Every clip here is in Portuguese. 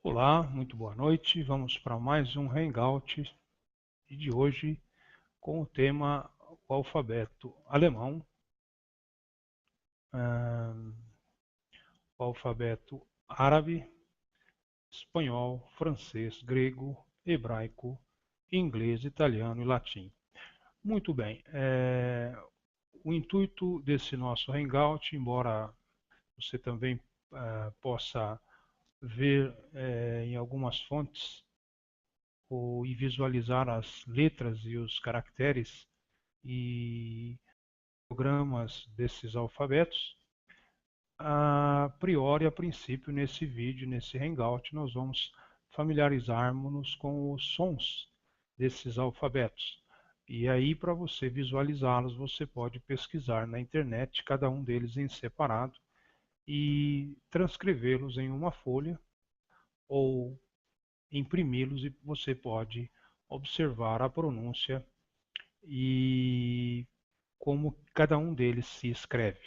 Olá, muito boa noite. Vamos para mais um Hangout e de hoje com o tema o alfabeto alemão, ahn, o alfabeto árabe, espanhol, francês, grego, hebraico, inglês, italiano e latim. Muito bem. O intuito desse nosso Hangout, embora você também possa ver em algumas fontes e visualizar as letras e os caracteres e programas desses alfabetos, a priori, a princípio, nesse vídeo, nesse Hangout, nós vamos familiarizarmos-nos com os sons desses alfabetos. E aí, para você visualizá-los, você pode pesquisar na internet, cada um deles em separado, e transcrevê-los em uma folha ou imprimi-los e você pode observar a pronúncia e como cada um deles se escreve.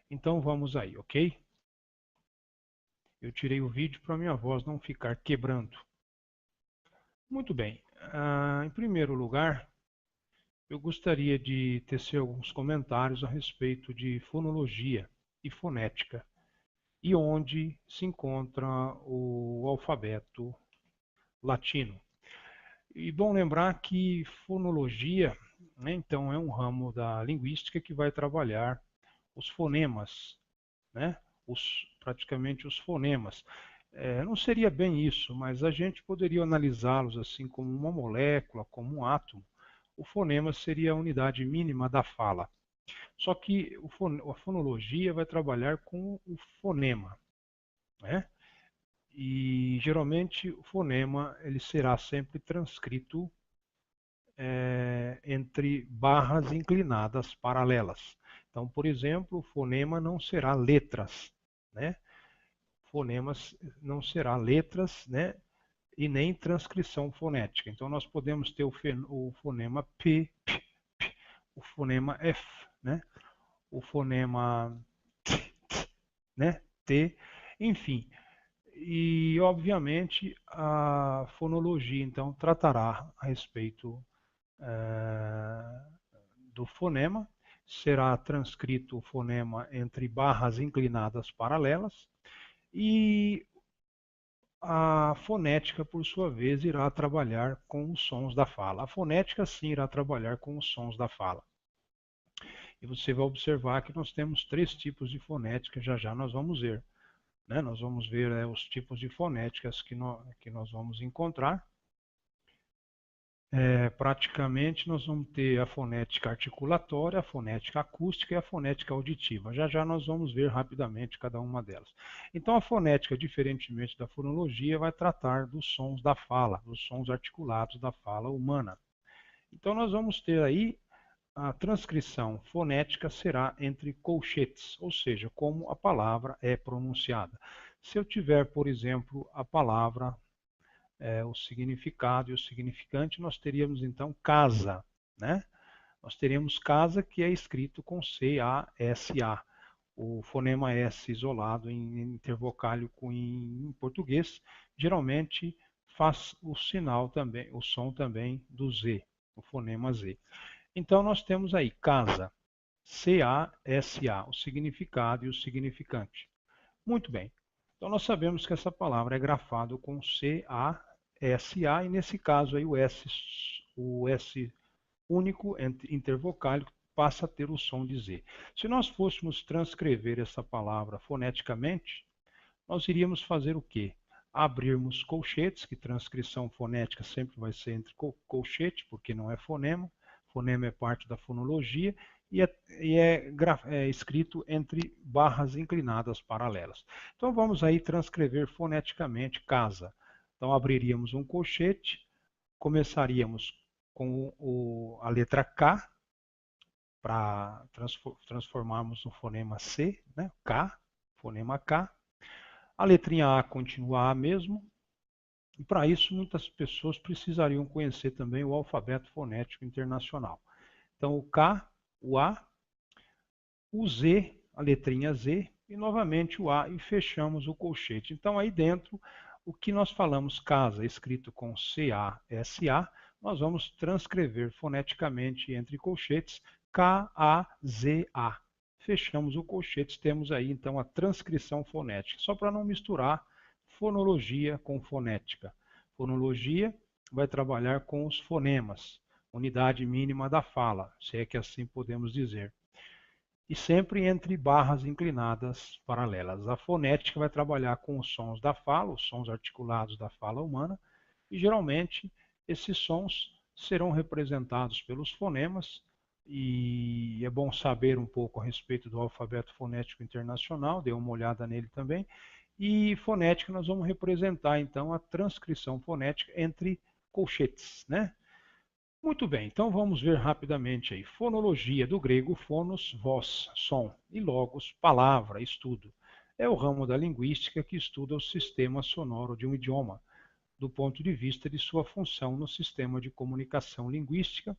Então vamos aí, ok? Eu tirei o vídeo para minha voz não ficar quebrando. Muito bem. Em primeiro lugar, eu gostaria de tecer alguns comentários a respeito de fonologia e fonética e onde se encontra o alfabeto latino. E bom lembrar que fonologia, né, então, é um ramo da linguística que vai trabalhar os fonemas, né? Praticamente os fonemas. Não seria bem isso, mas a gente poderia analisá-los assim como uma molécula, como um átomo. O fonema seria a unidade mínima da fala. Só que a fonologia vai trabalhar com o fonema, né? E geralmente o fonema ele será sempre transcrito entre barras inclinadas paralelas. Então, por exemplo, o fonema não será letras, né? Fonemas não será letras, né? E nem transcrição fonética. Então, nós podemos ter o fonema P, o fonema F, né? O fonema T, né? T, enfim. E, obviamente, a fonologia, então, tratará a respeito do fonema, será transcrito o fonema entre barras inclinadas paralelas e a fonética, por sua vez, irá trabalhar com os sons da fala. A fonética, sim, irá trabalhar com os sons da fala. E você vai observar que nós temos três tipos de fonética, já já nós vamos ver. Né? Nós vamos ver os tipos de fonéticas que nós vamos encontrar. Praticamente nós vamos ter a fonética articulatória, a fonética acústica e a fonética auditiva. Já já nós vamos ver rapidamente cada uma delas. Então a fonética, diferentemente da fonologia, vai tratar dos sons da fala, dos sons articulados da fala humana. Então nós vamos ter aí a transcrição fonética será entre colchetes, ou seja, como a palavra é pronunciada. Se eu tiver, por exemplo, a palavra o significado e o significante, nós teríamos então casa, né? Nós teríamos casa que é escrito com C-A-S-A. O fonema S isolado em intervocálico em português, geralmente faz o sinal também, o som também do Z, o fonema Z. Então nós temos aí casa, C-A-S-A, o significado e o significante. Muito bem. Então nós sabemos que essa palavra é grafada com C-A-S-A e nesse caso aí o S único intervocálico passa a ter o som de Z. Se nós fôssemos transcrever essa palavra foneticamente, nós iríamos fazer o quê? Abrirmos colchetes, que transcrição fonética sempre vai ser entre colchete, porque não é fonema. Fonema é parte da fonologia e é escrito entre barras inclinadas paralelas. Então vamos aí transcrever foneticamente casa. Então abriríamos um colchete, começaríamos com a letra K, para transformarmos no fonema C, né? K, fonema K. A letrinha A continua A mesmo, e para isso muitas pessoas precisariam conhecer também o alfabeto fonético internacional. Então o K, o A, o Z, a letrinha Z, e novamente o A, e fechamos o colchete. Então aí dentro O que nós falamos casa, escrito com C-A-S-A, nós vamos transcrever foneticamente entre colchetes K-A-Z-A. Fechamos o colchetes, temos aí então a transcrição fonética, só para não misturar fonologia com fonética. Fonologia vai trabalhar com os fonemas, unidade mínima da fala, se é que assim podemos dizer. E sempre entre barras inclinadas paralelas. A fonética vai trabalhar com os sons da fala, os sons articulados da fala humana, e geralmente esses sons serão representados pelos fonemas, e é bom saber um pouco a respeito do alfabeto fonético internacional, dê uma olhada nele também. E fonética nós vamos representar então a transcrição fonética entre colchetes, né? Muito bem, então vamos ver rapidamente aí. Fonologia, do grego fonos, voz, som, e logos, palavra, estudo. É o ramo da linguística que estuda o sistema sonoro de um idioma, do ponto de vista de sua função no sistema de comunicação linguística.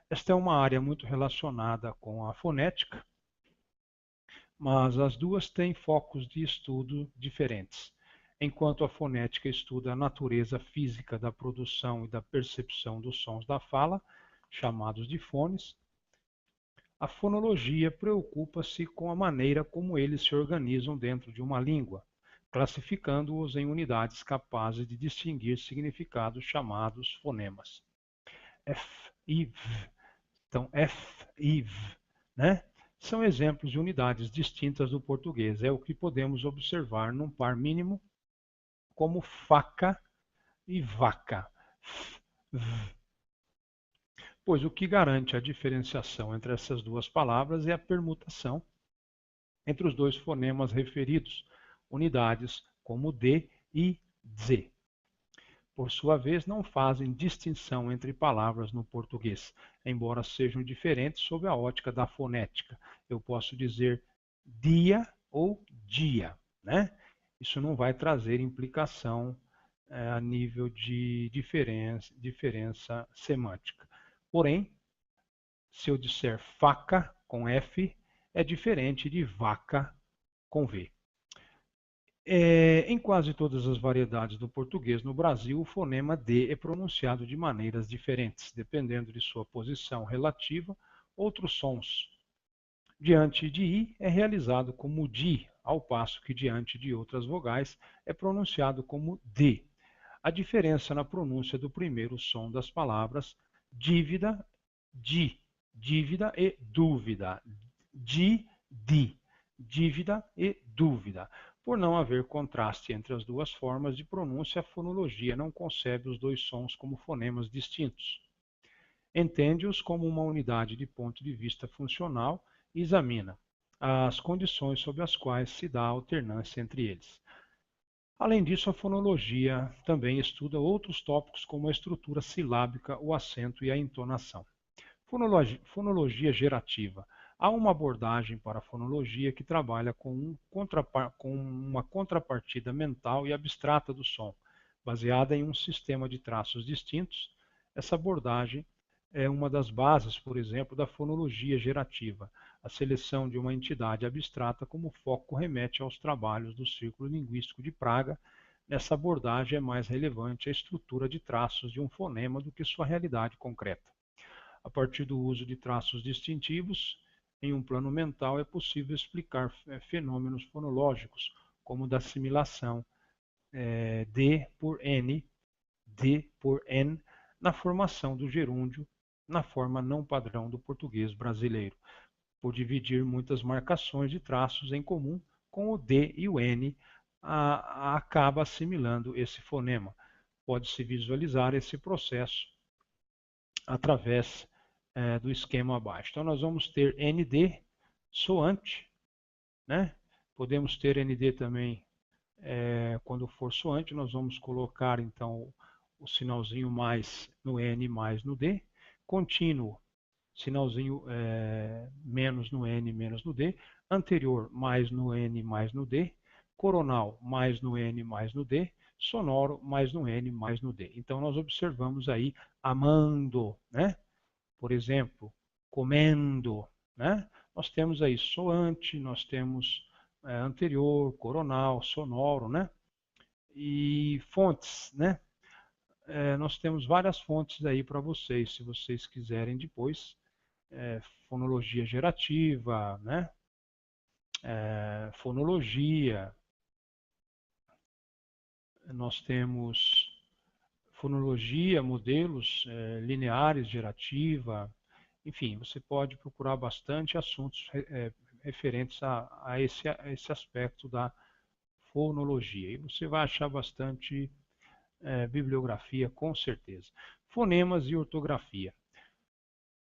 Esta é uma área muito relacionada com a fonética, mas as duas têm focos de estudo diferentes. Enquanto a fonética estuda a natureza física da produção e da percepção dos sons da fala, chamados de fones, a fonologia preocupa-se com a maneira como eles se organizam dentro de uma língua, classificando-os em unidades capazes de distinguir significados chamados fonemas. F, I, V. Então, F, I, V, né? São exemplos de unidades distintas do português. É o que podemos observar num par mínimo como faca e vaca. F, V. Pois o que garante a diferenciação entre essas duas palavras é a permutação entre os dois fonemas referidos, unidades como D e Z. Por sua vez, não fazem distinção entre palavras no português, embora sejam diferentes sob a ótica da fonética. Eu posso dizer dia ou dia, né? Isso não vai trazer implicação a nível de diferença semântica. Porém, se eu disser faca com F, é diferente de vaca com V. Em quase todas as variedades do português no Brasil, o fonema D é pronunciado de maneiras diferentes, dependendo de sua posição relativa. Outros sons diante de I é realizado como DI, ao passo que diante de outras vogais é pronunciado como D. A diferença na pronúncia do primeiro som das palavras dívida, di, dívida e dúvida, di, di, dívida e dúvida. Por não haver contraste entre as duas formas de pronúncia, a fonologia não concebe os dois sons como fonemas distintos. Entende-os como uma unidade de ponto de vista funcional e examina as condições sob as quais se dá a alternância entre eles. Além disso, a fonologia também estuda outros tópicos como a estrutura silábica, o acento e a entonação. Fonologia gerativa. Há uma abordagem para a fonologia que trabalha com uma contrapartida mental e abstrata do som, baseada em um sistema de traços distintos. Essa abordagem é uma das bases, por exemplo, da fonologia gerativa. A seleção de uma entidade abstrata como foco remete aos trabalhos do Círculo Linguístico de Praga. Nessa abordagem é mais relevante a estrutura de traços de um fonema do que sua realidade concreta. A partir do uso de traços distintivos, em um plano mental é possível explicar fenômenos fonológicos, como da assimilação D por N, D por N, na formação do gerúndio, na forma não padrão do português brasileiro, por dividir muitas marcações de traços em comum com o D e o N, acaba assimilando esse fonema. Pode-se visualizar esse processo através do esquema abaixo. Então, nós vamos ter ND soante, né? Podemos ter ND também quando for soante, nós vamos colocar então o sinalzinho mais no N mais no D, contínuo, sinalzinho menos no N menos no D, anterior mais no N mais no D, coronal mais no N mais no D, sonoro mais no N mais no D. Então nós observamos aí amando, né? Por exemplo, comendo, né? Nós temos aí soante, nós temos anterior, coronal, sonoro, né? E fontes, né? Nós temos várias fontes aí para vocês, se vocês quiserem depois. Fonologia gerativa, né? Fonologia. Nós temos fonologia, modelos lineares, gerativa. Enfim, você pode procurar bastante assuntos referentes a esse aspecto da fonologia. E você vai achar bastante bibliografia, com certeza. Fonemas e ortografia.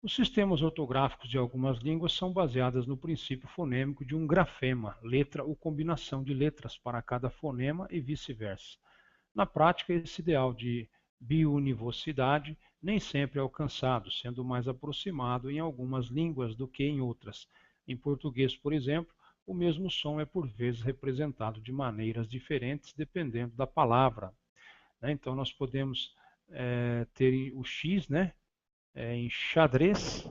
Os sistemas ortográficos de algumas línguas são baseados no princípio fonêmico de um grafema, letra ou combinação de letras para cada fonema e vice-versa. Na prática, esse ideal de biunivocidade nem sempre é alcançado, sendo mais aproximado em algumas línguas do que em outras. Em português, por exemplo, o mesmo som é por vezes representado de maneiras diferentes dependendo da palavra. Então, nós podemos ter o X, né, em xadrez,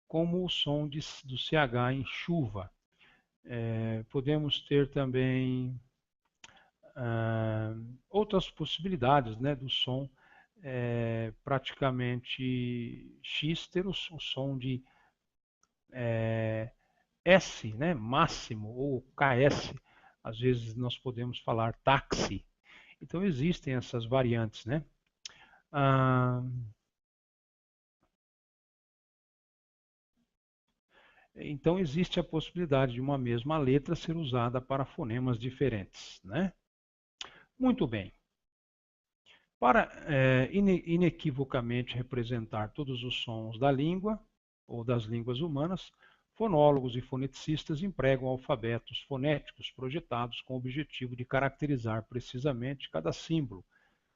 como o som do CH em chuva. Podemos ter também outras possibilidades, né, do som praticamente X ter o som de S, né, máximo, ou KS. Às vezes nós podemos falar táxi. Então existem essas variantes, né? Então existe a possibilidade de uma mesma letra ser usada para fonemas diferentes, né? Muito bem. Para inequivocamente representar todos os sons da língua ou das línguas humanas, fonólogos e foneticistas empregam alfabetos fonéticos projetados com o objetivo de caracterizar precisamente cada símbolo.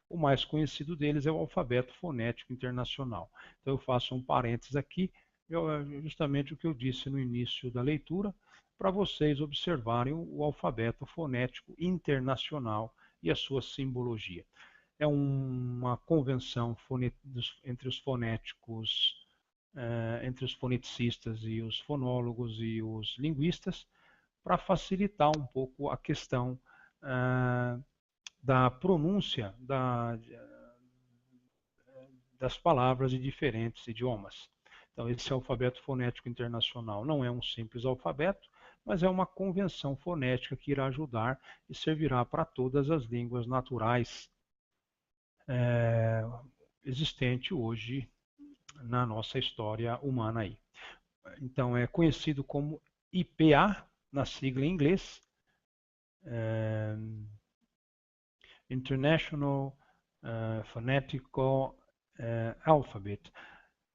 O mais conhecido deles é o alfabeto fonético internacional. Então eu faço um parênteses aqui, justamente o que eu disse no início da leitura, para vocês observarem o alfabeto fonético internacional e a sua simbologia. É uma convenção entre os fonéticos, entre os foneticistas e os fonólogos e os linguistas, para facilitar um pouco a questão da pronúncia das palavras de diferentes idiomas. Então, esse alfabeto fonético internacional não é um simples alfabeto, mas é uma convenção fonética que irá ajudar e servirá para todas as línguas naturais existente hoje na nossa história humana aí. Então é conhecido como IPA, na sigla em inglês, International Phonetical Alphabet.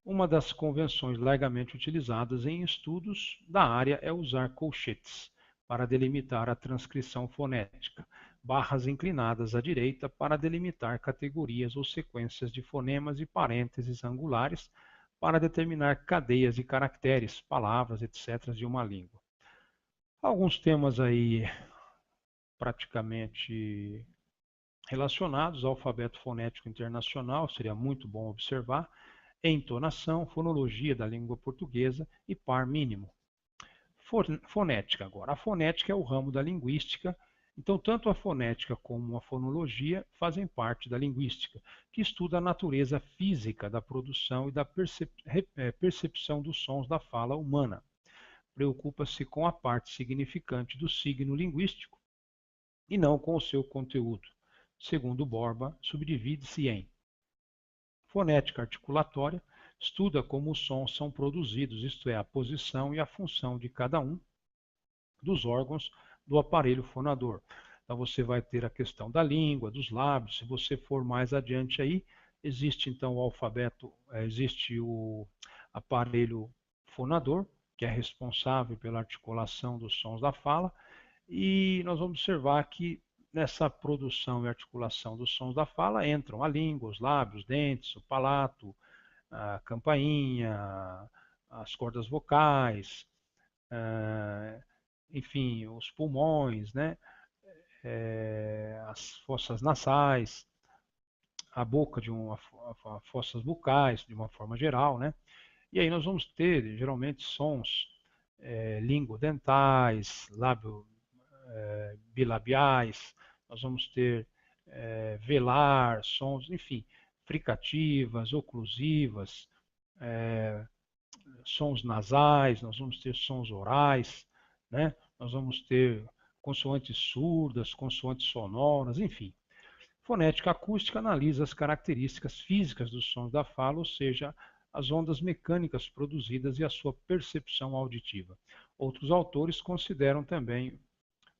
Uma das convenções largamente utilizadas em estudos da área é usar colchetes para delimitar a transcrição fonética, barras inclinadas à direita para delimitar categorias ou sequências de fonemas e parênteses angulares para determinar cadeias de caracteres, palavras, etc. de uma língua. Alguns temas aí praticamente relacionados ao alfabeto fonético internacional, seria muito bom observar, entonação, fonologia da língua portuguesa e par mínimo. Fonética agora. A fonética é o ramo da linguística, então tanto a fonética como a fonologia fazem parte da linguística, que estuda a natureza física da produção e da percepção dos sons da fala humana. Preocupa-se com a parte significante do signo linguístico e não com o seu conteúdo. Segundo Borba, subdivide-se em fonética articulatória, estuda como os sons são produzidos, isto é, a posição e a função de cada um dos órgãos do aparelho fonador. Então você vai ter a questão da língua, dos lábios. Se você for mais adiante aí, existe então o alfabeto, existe o aparelho fonador, que é responsável pela articulação dos sons da fala, e nós vamos observar que nessa produção e articulação dos sons da fala entram a língua, os lábios, os dentes, o palato, a campainha, as cordas vocais, enfim, os pulmões, né? As fossas nasais, a boca fossas bucais, de uma forma geral, né? E aí nós vamos ter, geralmente, sons lingodentais, bilabiais, nós vamos ter velar, sons, enfim, fricativas, oclusivas, sons nasais, nós vamos ter sons orais, né? Nós vamos ter consoantes surdas, consoantes sonoras, enfim. Fonética acústica analisa as características físicas dos sons da fala, ou seja, as ondas mecânicas produzidas e a sua percepção auditiva. Outros autores consideram também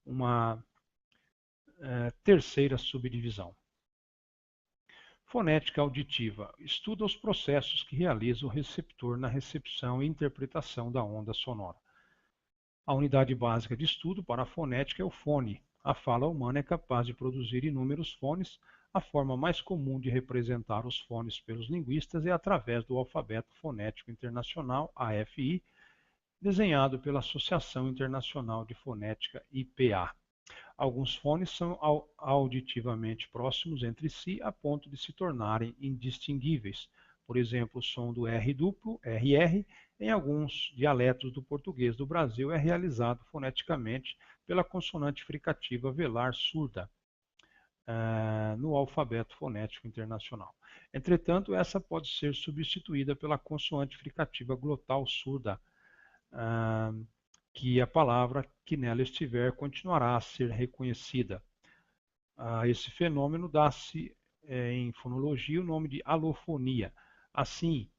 uma terceira subdivisão. Fonética auditiva estuda os processos que realiza o receptor na recepção e interpretação da onda sonora. A unidade básica de estudo para a fonética é o fone. A fala humana é capaz de produzir inúmeros fones. A forma mais comum de representar os fones pelos linguistas é através do Alfabeto Fonético Internacional, AFI, desenhado pela Associação Internacional de Fonética, IPA. Alguns fones são auditivamente próximos entre si a ponto de se tornarem indistinguíveis. Por exemplo, o som do R duplo, RR, em alguns dialetos do português do Brasil é realizado foneticamente pela consonante fricativa velar surda no alfabeto fonético internacional. Entretanto, essa pode ser substituída pela consoante fricativa glotal surda, que a palavra que nela estiver continuará a ser reconhecida. A esse fenômeno dá-se em fonologia o nome de alofonia. Assim,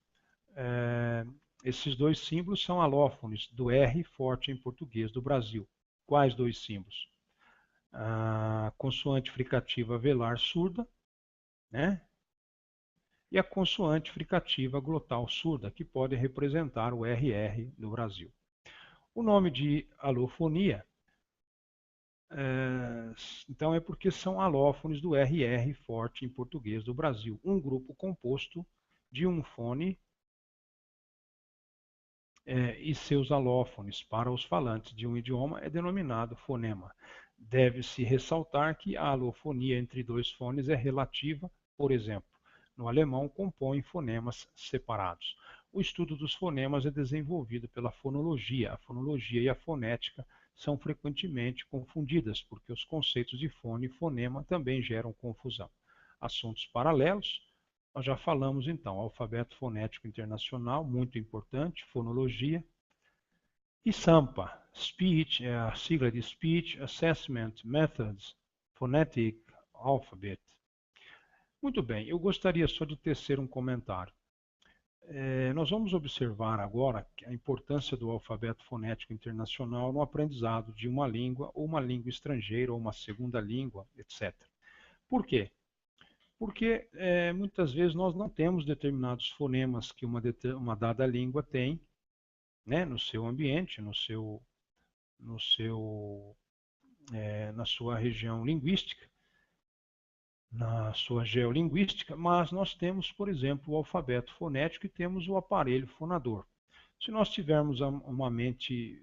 esses dois símbolos são alófones do R forte em português do Brasil. Quais dois símbolos? A consoante fricativa velar surda, né? E a consoante fricativa glotal surda, que pode representar o RR do Brasil. O nome de alofonia, então, é porque são alófones do RR forte em português do Brasil, um grupo composto de um fone e seus alófones para os falantes de um idioma é denominado fonema. Deve-se ressaltar que a alofonia entre dois fones é relativa, por exemplo, no alemão compõem fonemas separados. O estudo dos fonemas é desenvolvido pela fonologia. A fonologia e a fonética são frequentemente confundidas, porque os conceitos de fone e fonema também geram confusão. Assuntos paralelos. Nós já falamos então, alfabeto fonético internacional, muito importante, fonologia, e SAMPA, Speech, é a sigla de Speech Assessment Methods Phonetic Alphabet. Muito bem, eu gostaria só de tecer um comentário. Nós vamos observar agora a importância do alfabeto fonético internacional no aprendizado de uma língua, ou uma língua estrangeira, ou uma segunda língua, etc. Por quê? Porque muitas vezes nós não temos determinados fonemas que uma dada língua tem, né, no seu ambiente, na sua região linguística, na sua geolinguística, mas nós temos, por exemplo, o alfabeto fonético e temos o aparelho fonador. Se nós tivermos uma mente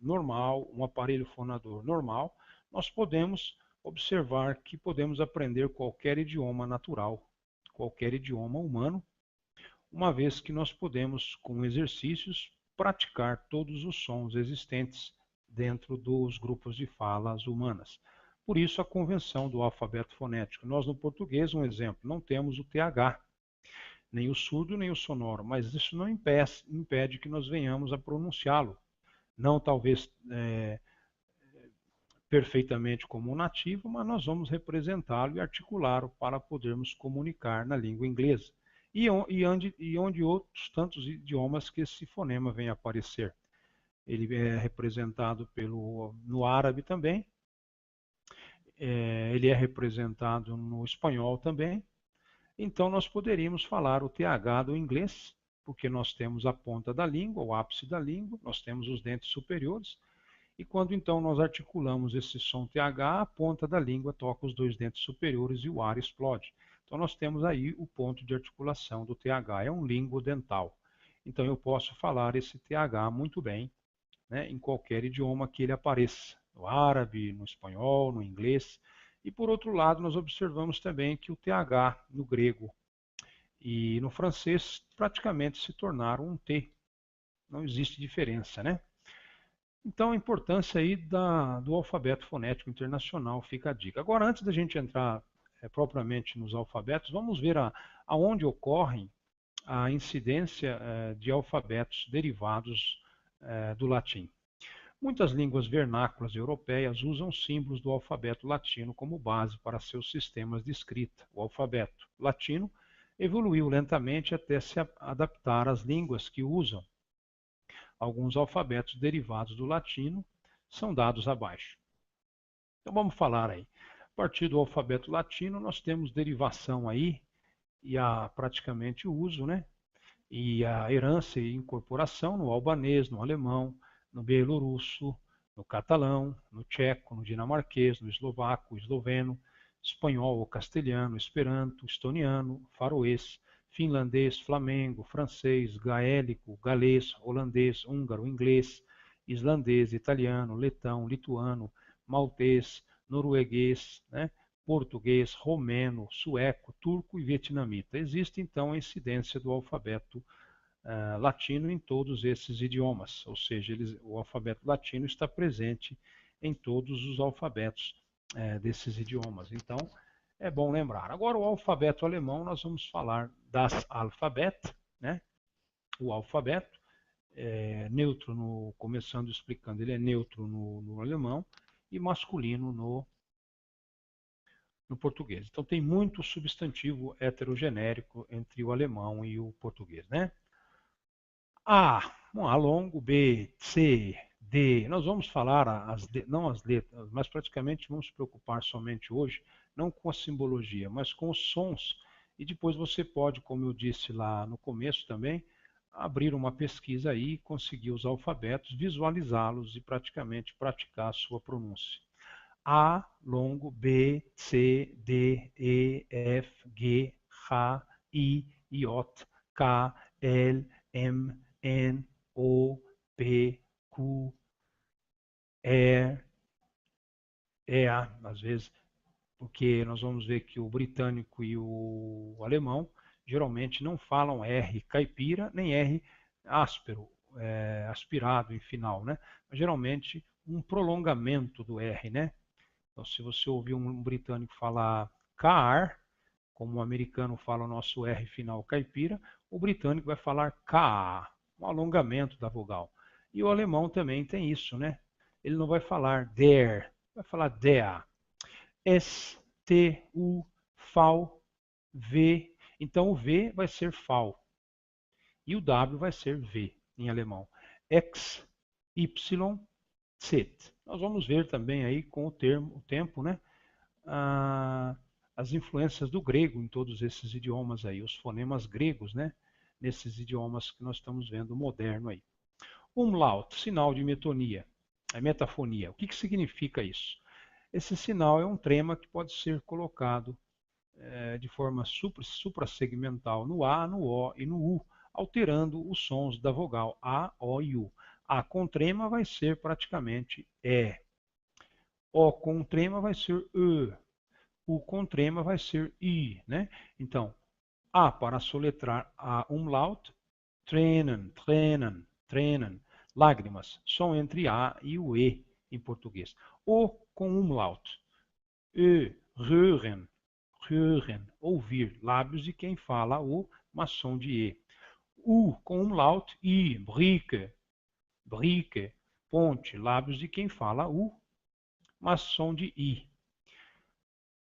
normal, um aparelho fonador normal, nós podemos observar que podemos aprender qualquer idioma natural, qualquer idioma humano, uma vez que nós podemos, com exercícios, praticar todos os sons existentes dentro dos grupos de falas humanas. Por isso, a convenção do alfabeto fonético. Nós, no português, um exemplo, não temos o TH, nem o surdo, nem o sonoro, mas isso não impede que nós venhamos a pronunciá-lo. Não talvez perfeitamente como um nativo, mas nós vamos representá-lo e articulá-lo para podermos comunicar na língua inglesa. E onde outros tantos idiomas que esse fonema vem a aparecer. Ele é representado no árabe também, ele é representado no espanhol também. Então nós poderíamos falar o TH do inglês, porque nós temos a ponta da língua, o ápice da língua, nós temos os dentes superiores, e quando então nós articulamos esse som TH, a ponta da língua toca os dois dentes superiores e o ar explode. Então nós temos aí o ponto de articulação do TH, é um linguodental. Então eu posso falar esse TH muito bem, né, em qualquer idioma que ele apareça, no árabe, no espanhol, no inglês. E por outro lado, nós observamos também que o TH no grego e no francês praticamente se tornaram um T. Não existe diferença, né? Então, a importância aí do alfabeto fonético internacional fica a dica. Agora, antes da gente entrar propriamente nos alfabetos, vamos ver aonde ocorrem a incidência de alfabetos derivados do latim. Muitas línguas vernáculas europeias usam símbolos do alfabeto latino como base para seus sistemas de escrita. O alfabeto latino evoluiu lentamente até se adaptar às línguas que usam. Alguns alfabetos derivados do latino são dados abaixo. Então vamos falar aí. A partir do alfabeto latino, nós temos derivação aí e praticamente o uso, né? E a herança e incorporação no albanês, no alemão, no bielorrusso, no catalão, no tcheco, no dinamarquês, no eslovaco, esloveno, espanhol ou castelhano, esperanto, estoniano, faroês, finlandês, flamengo, francês, gaélico, galês, holandês, húngaro, inglês, islandês, italiano, letão, lituano, maltês, norueguês, né? Português, romeno, sueco, turco e vietnamita. Existe então a incidência do alfabeto latino em todos esses idiomas, ou seja, o alfabeto latino está presente em todos os alfabetos desses idiomas. Então, é bom lembrar. Agora, o alfabeto alemão, nós vamos falar das Alphabet, né? O alfabeto neutro, começando explicando, ele é neutro no alemão e masculino no português. Então tem muito substantivo heterogenérico entre o alemão e o português, né? A, um A longo, B, C, D. Nós vamos falar não as letras, mas praticamente vamos se preocupar somente hoje, não com a simbologia, mas com os sons. E depois você pode, como eu disse lá no começo também, abrir uma pesquisa aí, conseguir os alfabetos, visualizá-los e praticamente praticar a sua pronúncia. A longo, B, C, D, E, F, G, H, I, J, K, L, M, N, O, P, Q, R, EA, às vezes, porque nós vamos ver que o britânico e o alemão geralmente não falam R caipira nem R áspero, aspirado em final, né? Mas, geralmente um prolongamento do R, né? Então, se você ouvir um britânico falar car, como o americano fala o nosso R final caipira, o britânico vai falar ka, um alongamento da vogal. E o alemão também tem isso, né? Ele não vai falar der, vai falar der. S, T, U, FAU, V. Então o V vai ser FAU e o W vai ser V em alemão. X, Y, Z. Nós vamos ver também aí com o tempo, né? As influências do grego em todos esses idiomas aí, os fonemas gregos, né? Nesses idiomas que nós estamos vendo moderno aí. Umlaut, sinal de metonia, metafonia. O que significa isso? Esse sinal é um trema que pode ser colocado de forma suprassegmental no A, no O e no U, alterando os sons da vogal A, O e U. A com trema vai ser praticamente E. O com trema vai ser E. U com trema vai ser I, né? Então, A para soletrar a umlaut, Tränen, Tränen, Tränen, lágrimas, som entre A e o E em português. O com umlaut, Ö, röhren, röhren, ouvir, lábios de quem fala o, mas som de E. U com umlaut, I, brike, brike, ponte, lábios de quem fala U, mas som de I.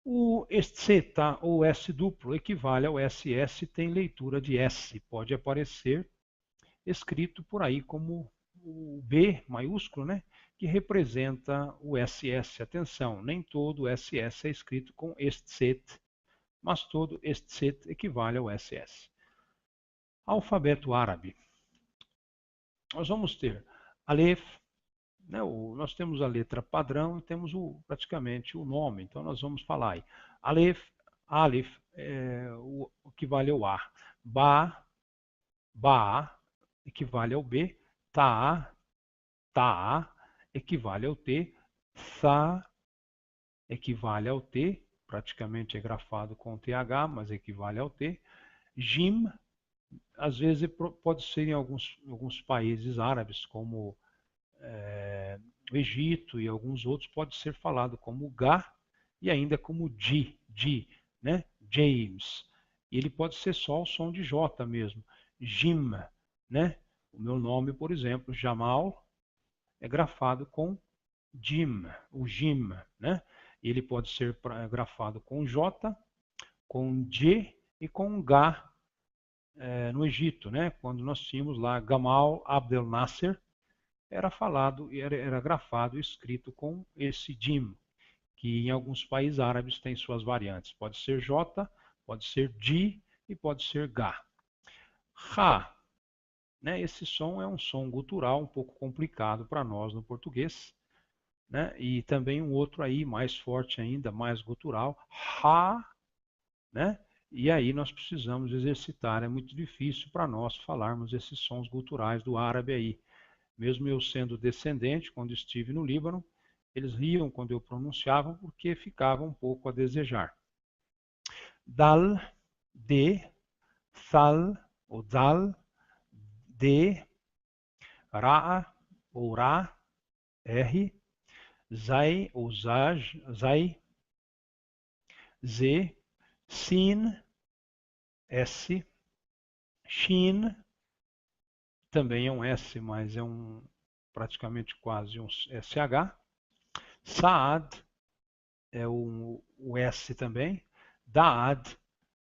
O Z ou S duplo equivale ao SS, tem leitura de S. Pode aparecer escrito por aí como o B maiúsculo, né? Que representa o SS. Atenção, nem todo SS é escrito com SZ, mas todo SZ equivale ao SS. Alfabeto árabe. Nós vamos ter Aleph, né, nós temos a letra padrão e temos praticamente o nome. Então nós vamos falar aí. Aleph, Aleph equivale ao A. Ba, Ba equivale ao B. Ta, Ta equivale ao T. Sa equivale ao T. Praticamente é grafado com TH, mas equivale ao T. Jim, às vezes pode ser em alguns países árabes, como o Egito e alguns outros, pode ser falado como Gá e ainda como Di, né? James. E ele pode ser só o som de J mesmo. Jim, né? O meu nome, por exemplo, Jamal, é grafado com Jim, o Jim, né? Ele pode ser grafado com J, com J e com Gá no Egito, né? Quando nós tínhamos lá Gamal Abdel Nasser, era falado, era grafado e escrito com esse Jim, que em alguns países árabes tem suas variantes. Pode ser J, pode ser J e pode ser Gá. Ra, né? Esse som é um som gutural um pouco complicado para nós no português, né? E também um outro aí mais forte ainda, mais gutural, Ha, né? E aí nós precisamos exercitar, é muito difícil para nós falarmos esses sons guturais do árabe aí. Mesmo eu sendo descendente, quando estive no Líbano, eles riam quando eu pronunciava porque ficava um pouco a desejar. Dal, D, Thal, ou Dal, D, Ra, ou Ra, R, Zai, ou Zaj, Zai, Z, Sin, S, Shin, também é um S, mas é praticamente quase um SH. Saad é o S também. Daad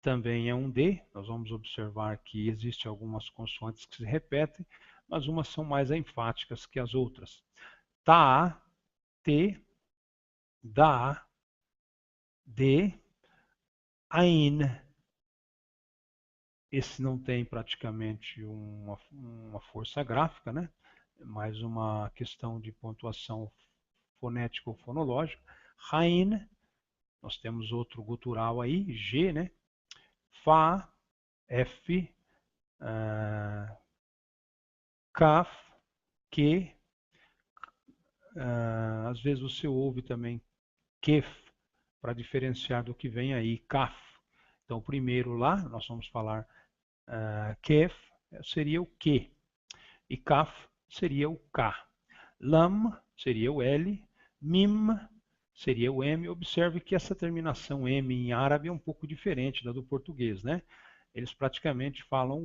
também é um D. Nós vamos observar que existem algumas consoantes que se repetem, mas umas são mais enfáticas que as outras. Ta, T, Da, D, Ain. Esse não tem praticamente uma força gráfica, né? Mais uma questão de pontuação fonética ou fonológica. Rain, nós temos outro gutural aí, G, né? Fá, F, Kaf, Q, às vezes você ouve também Kef, para diferenciar do que vem aí, Kaf. Então, primeiro lá, nós vamos falar Kef, seria o Q, e Kaf seria o K. Lam seria o L, Mim seria o M. Observe que essa terminação M em árabe é um pouco diferente da do português, né? Eles praticamente falam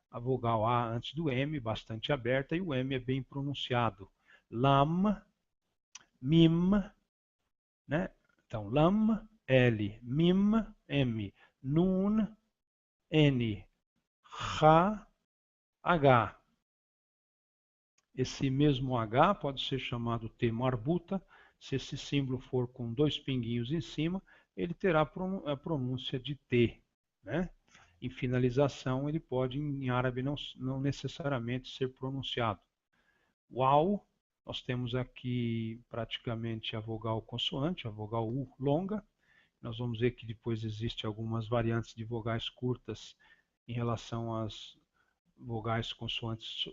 a vogal A antes do M, bastante aberta, e o M é bem pronunciado. Lam, Mim, né? Então, Lam, L, Mim, M, Nun, N, Ra, H. Esse mesmo H pode ser chamado T marbuta. Se esse símbolo for com dois pinguinhos em cima, ele terá a pronúncia de T, né? Em finalização, ele pode, em árabe, não necessariamente ser pronunciado. Uau, nós temos aqui praticamente a vogal consoante, a vogal U longa. Nós vamos ver que depois existem algumas variantes de vogais curtas em relação às vogais consoantes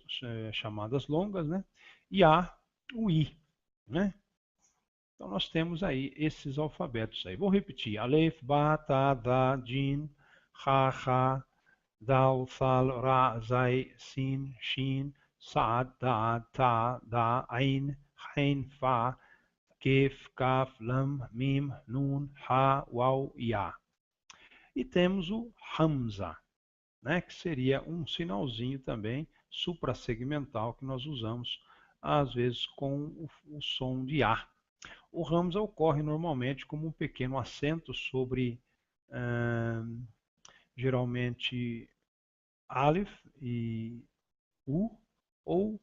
chamadas longas, né? E há o I, né? Então nós temos aí esses alfabetos aí. Vou repetir: Aleph, Ba, Ta, Da, Jin, Ha, Ha, Dal, Thal, Ra, Zai, Sin, Shin, Saad, Da, Ta, Da, Ain, Hain, Fa, Kef, Kaf, Lam, Mim, Nun, Ha, Waw, Ya. E temos o Hamza, né, que seria um sinalzinho também suprassegmental que nós usamos às vezes com o som de A. O Hamza ocorre normalmente como um pequeno acento sobre geralmente Aleph e U ou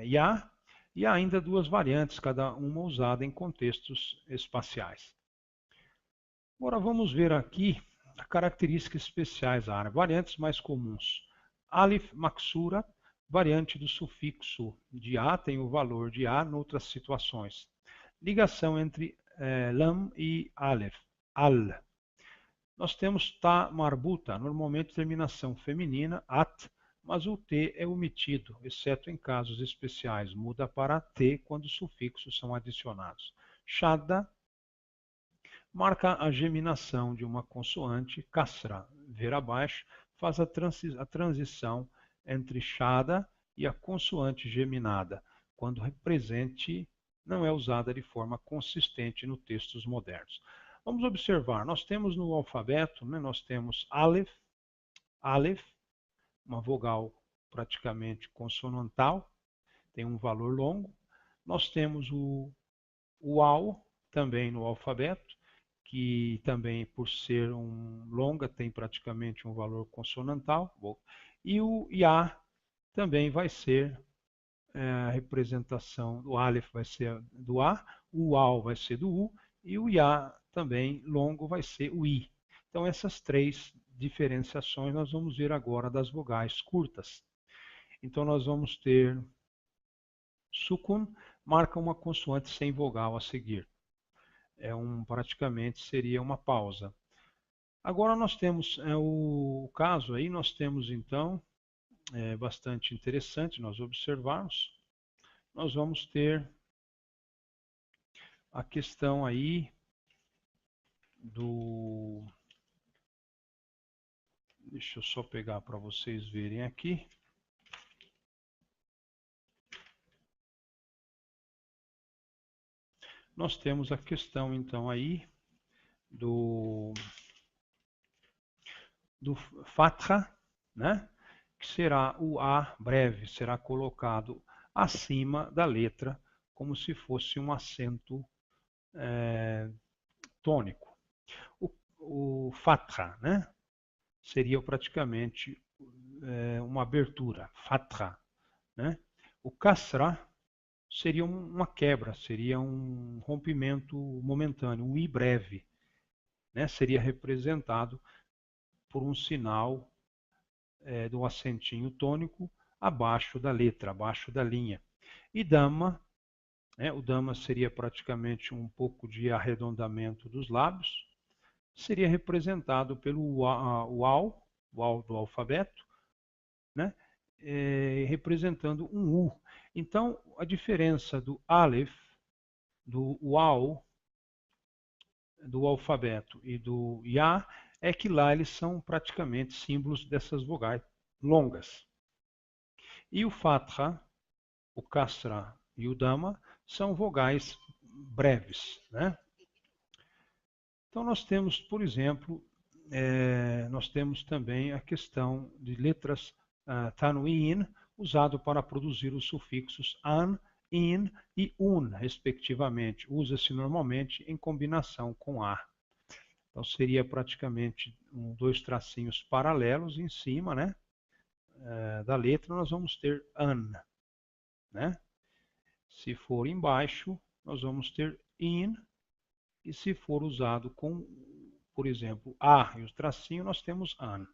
Ya, e há ainda duas variantes, cada uma usada em contextos espaciais. Agora vamos ver aqui as características especiais da árabe. Variantes mais comuns. Alif maksura, variante do sufixo de A, tem o valor de A em outras situações. Ligação entre lam e alef, al. Nós temos ta marbuta, normalmente terminação feminina, at, mas o T é omitido, exceto em casos especiais. Muda para T quando os sufixos são adicionados. Shadda marca a geminação de uma consoante, kasra, ver abaixo, faz a transição entre shada e a consoante geminada, quando presente, não é usada de forma consistente nos textos modernos. Vamos observar, nós temos no alfabeto, né, nós temos Aleph, Aleph, uma vogal praticamente consonantal, tem um valor longo. Nós temos o Waw, também no alfabeto, que também, por ser longa, tem praticamente um valor consonantal. E o Ya também vai ser a representação, o Aleph vai ser do A, o Waw vai ser do U, e o Ya também longo vai ser o I. Então, essas três diferenciações nós vamos ver agora das vogais curtas. Então, nós vamos ter sukun, marca uma consoante sem vogal a seguir. Praticamente seria uma pausa. Agora nós temos o caso aí, nós temos então, bastante interessante nós observarmos, nós vamos ter a questão aí do... Deixa eu só pegar para vocês verem aqui. Nós temos a questão então aí do Fatha, né? Que será o A breve, será colocado acima da letra, como se fosse um acento tônico. O Fatha, né? Seria praticamente uma abertura, Fatha, né? O Kasra seria uma quebra, seria um rompimento momentâneo, um I breve, né? Seria representado por um sinal do acentinho tônico abaixo da letra, abaixo da linha. E Dhamma, o Dhamma seria praticamente um pouco de arredondamento dos lábios, seria representado pelo Waw do alfabeto, né? Representando um U. Então, a diferença do Aleph, do Waw, do alfabeto e do Ya é que lá eles são praticamente símbolos dessas vogais longas. E o Fatha, o Kasra e o Dhamma são vogais breves, né? Então nós temos, por exemplo, nós temos também a questão de letras Tanwin, usado para produzir os sufixos an, in e un, respectivamente. Usa-se normalmente em combinação com a. Então seria praticamente dois tracinhos paralelos em cima, né, da letra, nós vamos ter an, né? Se for embaixo, nós vamos ter in, e se for usado com, por exemplo, a e os tracinhos, nós temos an,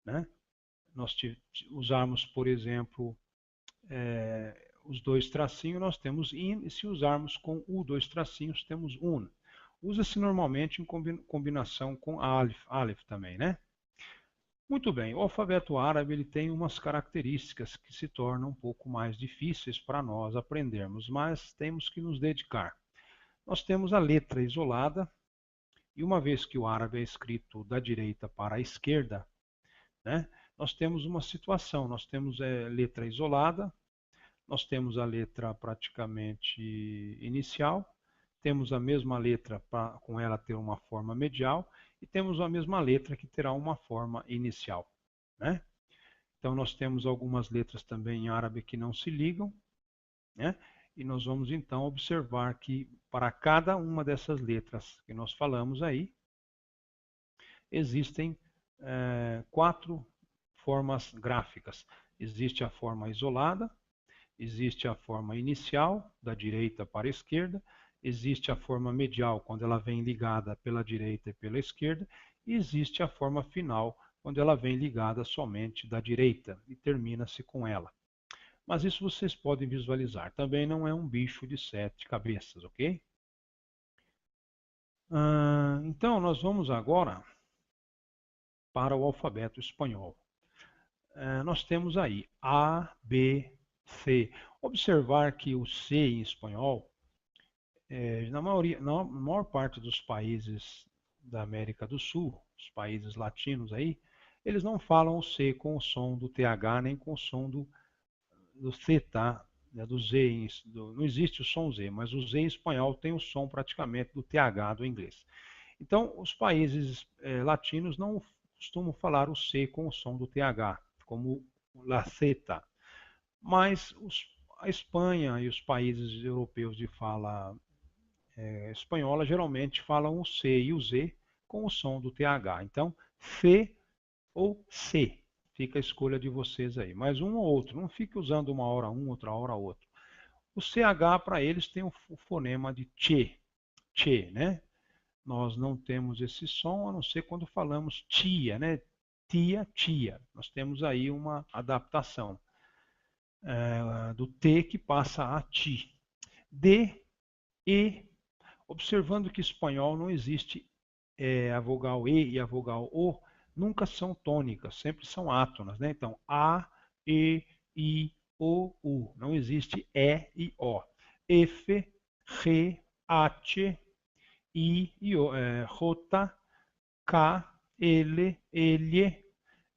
né? Nós usarmos, por exemplo, os dois tracinhos, nós temos in, e se usarmos com o dois tracinhos, temos un. Usa-se normalmente em combinação com Aleph também, né? Muito bem, o alfabeto árabe ele tem umas características que se tornam um pouco mais difíceis para nós aprendermos, mas temos que nos dedicar. Nós temos a letra isolada, e uma vez que o árabe é escrito da direita para a esquerda, né, nós temos uma situação, nós temos letra isolada, nós temos a letra praticamente inicial, temos a mesma letra com ela ter uma forma medial, e temos a mesma letra que terá uma forma inicial, né? Então nós temos algumas letras também em árabe que não se ligam, né? E nós vamos então observar que para cada uma dessas letras que nós falamos aí, existem quatro formas gráficas. Existe a forma isolada, existe a forma inicial, da direita para a esquerda, existe a forma medial, quando ela vem ligada pela direita e pela esquerda, e existe a forma final, quando ela vem ligada somente da direita e termina-se com ela. Mas isso vocês podem visualizar. Também não é um bicho de 7 cabeças, ok? Então, nós vamos agora para o alfabeto espanhol. Nós temos aí A, B, C. Observar que o C em espanhol, na maior parte dos países da América do Sul, os países latinos aí, eles não falam o C com o som do TH nem com o som do C, tá? Do Z, não existe o som Z, mas o Z em espanhol tem o som praticamente do TH do inglês. Então, os países latinos não costumam falar o C com o som do TH, como la Z. Mas a Espanha e os países europeus de fala espanhola geralmente falam o C e o Z com o som do TH. Então, C ou C. Fica a escolha de vocês aí. Mas um ou outro. Não fique usando uma hora um, outra hora outro. O CH para eles tem o fonema de che. Che, né? Nós não temos esse som a não ser quando falamos tia, né? Tia, tia. Nós temos aí uma adaptação do T que passa a ti. D, E. Observando que em espanhol não existe a vogal E e a vogal O, nunca são tônicas, sempre são átonas, né? Então, A, E, I, O, U. Não existe E e O. F, G, H, I, J, K, L, L,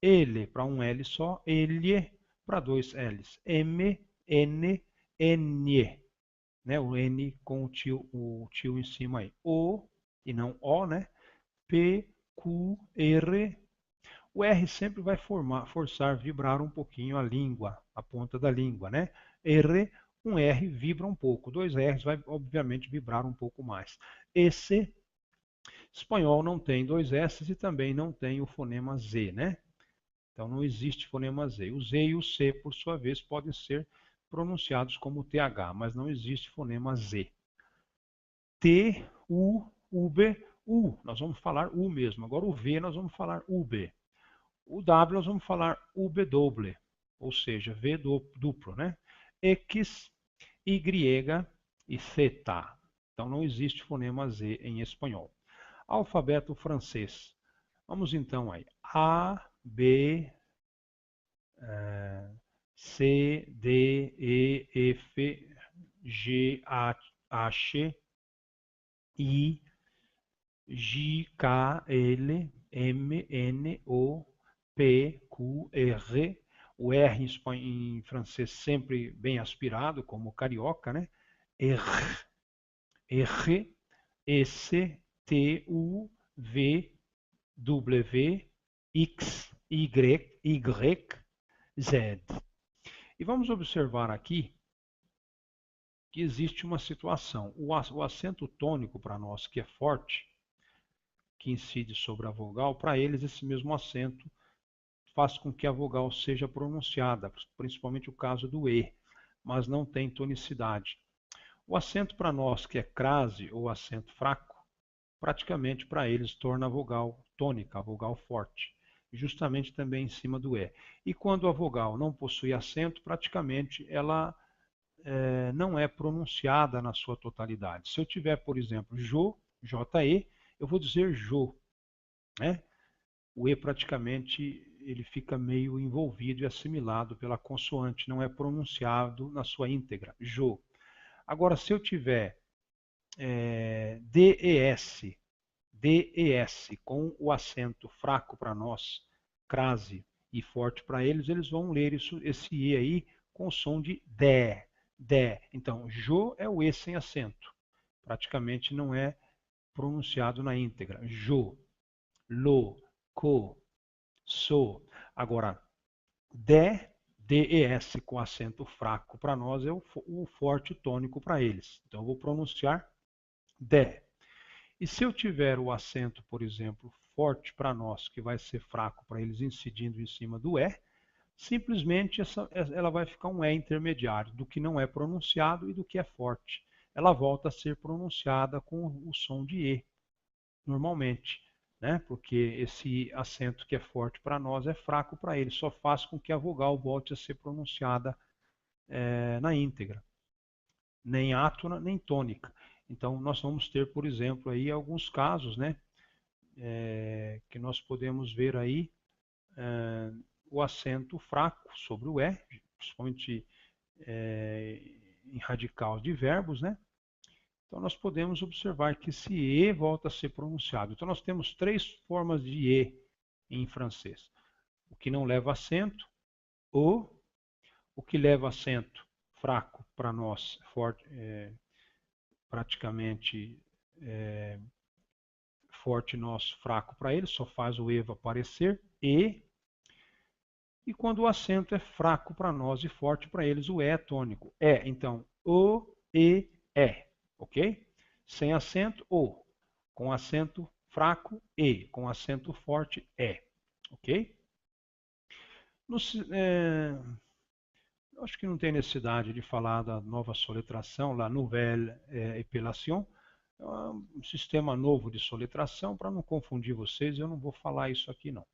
L para um L só, L para dois L's, M, N, N, né? O N com o tio em cima aí, O e não O, né? P, Q, R. O R sempre vai forçar vibrar um pouquinho a língua, a ponta da língua, né? R, um R vibra um pouco, dois R's vai obviamente vibrar um pouco mais. Esse, espanhol não tem dois S e também não tem o fonema Z, né? Então não existe fonema Z. O Z e o C, por sua vez, podem ser pronunciados como TH, mas não existe fonema Z. T, U, UB, U. Nós vamos falar U mesmo. Agora o V nós vamos falar UB. O W nós vamos falar UB doble, ou seja, V duplo, né? X, Y e Z. Então não existe fonema Z em espanhol. Alfabeto francês. Vamos então aí. A, B, C, D, E, F, G, H, I, J, K, L, M, N, O, P, Q, R. O R em francês sempre bem aspirado, como carioca, né? R, R, S, T, U, V, W, X, Y, Z. E vamos observar aqui que existe uma situação. O acento tônico para nós, que é forte, que incide sobre a vogal, para eles esse mesmo acento faz com que a vogal seja pronunciada, principalmente o caso do E, mas não tem tonicidade. O acento para nós, que é crase ou acento fraco, praticamente para eles torna a vogal tônica, a vogal forte, justamente também em cima do E. E quando a vogal não possui acento, praticamente ela não é pronunciada na sua totalidade. Se eu tiver, por exemplo, Jo, J-E, eu vou dizer Jo, né? O E praticamente ele fica meio envolvido e assimilado pela consoante, não é pronunciado na sua íntegra, Jo. Agora, se eu tiver DES, DES com o acento fraco para nós, crase e forte para eles, eles vão ler esse E aí com o som de DE. De. Então, Jo é o E sem acento. Praticamente não é pronunciado na íntegra. Jo, Lo, Co, So. Agora, De, DES com acento fraco para nós é o forte tônico para eles. Então, eu vou pronunciar De. E se eu tiver o acento, por exemplo, forte para nós, que vai ser fraco para eles incidindo em cima do E, simplesmente ela vai ficar um E intermediário do que não é pronunciado e do que é forte. Ela volta a ser pronunciada com o som de E, normalmente, né? Porque esse acento que é forte para nós é fraco para ele, só faz com que a vogal volte a ser pronunciada na íntegra, nem átona, nem tônica. Então, nós vamos ter, por exemplo, aí alguns casos, né? Que nós podemos ver aí o acento fraco sobre o E, principalmente em radical de verbos, né? Então nós podemos observar que esse E volta a ser pronunciado. Então nós temos três formas de E em francês. O que não leva acento, O O que leva acento fraco para nós, forte, praticamente forte nosso, fraco para ele, só faz o EVA aparecer, E quando o acento é fraco para nós e forte para eles, o E é tônico. Então, O, E, E, ok? Sem acento, O. Com acento fraco, E. Com acento forte, E, ok? No, acho que não tem necessidade de falar da nova soletração, la nouvelle épellation. É um sistema novo de soletração, para não confundir vocês, eu não vou falar isso aqui não.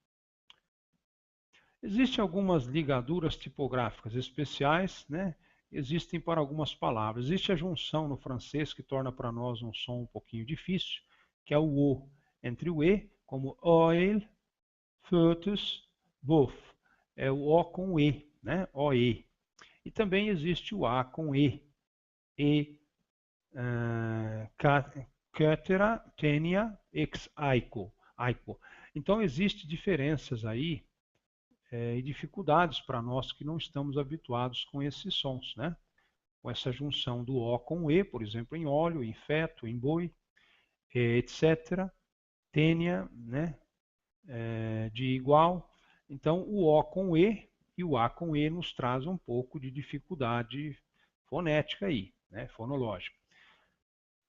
Existem algumas ligaduras tipográficas especiais, né? Existem para algumas palavras. Existe a junção no francês que torna para nós um som um pouquinho difícil, que é o O entre o E, como oil, foetus, both. É o O com E, né? OE. E também existe o A com E. Cátera, tenia, ex aico. Então existem diferenças aí e dificuldades para nós que não estamos habituados com esses sons, né? Com essa junção do O com o E, por exemplo, em óleo, em feto, em boi, etc. Tênia, né? De igual. Então, o O com o E e o A com E nos traz um pouco de dificuldade fonética aí, né? Fonológica.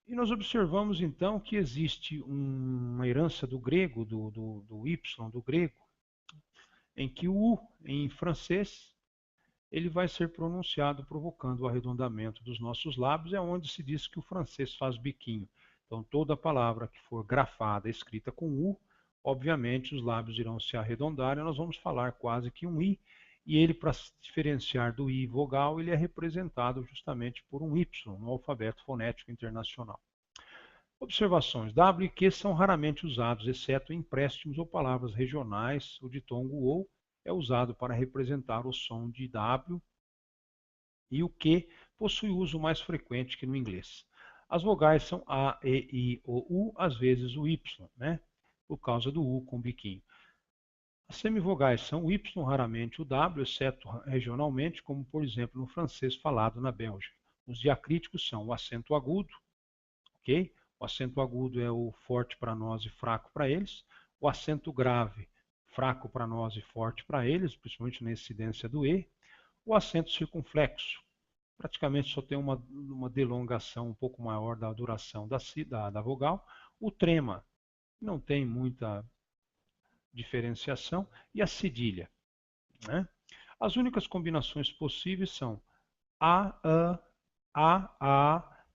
E nós observamos então que existe uma herança do grego, do Y, do grego, em que o U em francês ele vai ser pronunciado provocando o arredondamento dos nossos lábios, é onde se diz que o francês faz biquinho. Então toda palavra que for grafada, escrita com U, obviamente os lábios irão se arredondar e nós vamos falar quase que um I, e ele, para se diferenciar do I vogal, ele é representado justamente por um Y no alfabeto fonético internacional. Observações. W e Q são raramente usados, exceto em empréstimos ou palavras regionais. O ditongo OU é usado para representar o som de W e o Q possui uso mais frequente que no inglês. As vogais são A, E, I, O, U, às vezes o Y, né? Por causa do U com biquinho. As semivogais são o Y, raramente o W, exceto regionalmente, como por exemplo no francês falado na Bélgica. Os diacríticos são o acento agudo, ok? O acento agudo é o forte para nós e fraco para eles. O acento grave, fraco para nós e forte para eles, principalmente na incidência do E. O acento circunflexo, praticamente só tem uma delongação um pouco maior da duração da vogal. O trema, não tem muita diferenciação. E a cedilha, né? As únicas combinações possíveis são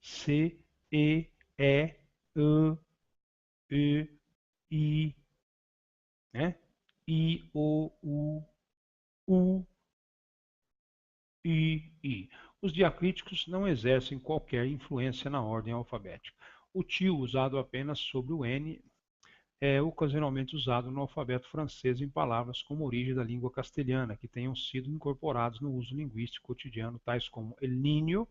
C, E, E, I, né? I, O, U, I. Os diacríticos não exercem qualquer influência na ordem alfabética. O tio, usado apenas sobre o N, é ocasionalmente usado no alfabeto francês em palavras como origem da língua castelhana, que tenham sido incorporados no uso linguístico cotidiano, tais como el niño,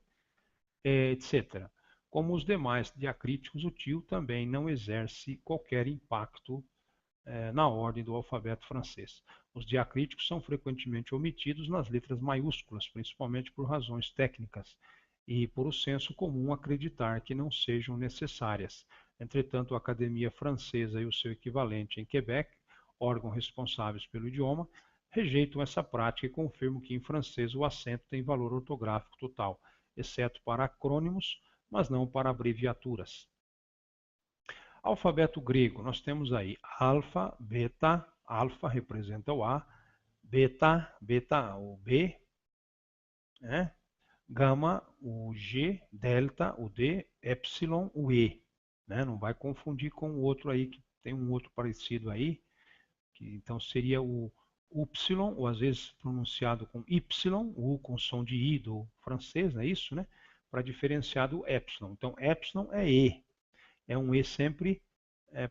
etc. Como os demais diacríticos, o tio também não exerce qualquer impacto na ordem do alfabeto francês. Os diacríticos são frequentemente omitidos nas letras maiúsculas, principalmente por razões técnicas e por o senso comum acreditar que não sejam necessárias. Entretanto, a Academia Francesa e o seu equivalente em Quebec, órgão responsáveis pelo idioma, rejeitam essa prática e confirmam que em francês o acento tem valor ortográfico total, exceto para acrônimos, mas não para abreviaturas. Alfabeto grego, nós temos aí alfa, beta, alfa representa o A, beta, o B, né? Gama, o G, delta, o D, epsilon, o E. Né? Não vai confundir com o outro aí, que tem um outro parecido aí, que então seria o Y, ou às vezes pronunciado com Y, o U com som de I do francês, não é isso, né? Para diferenciar do epsilon. Então, epsilon é E. É um E sempre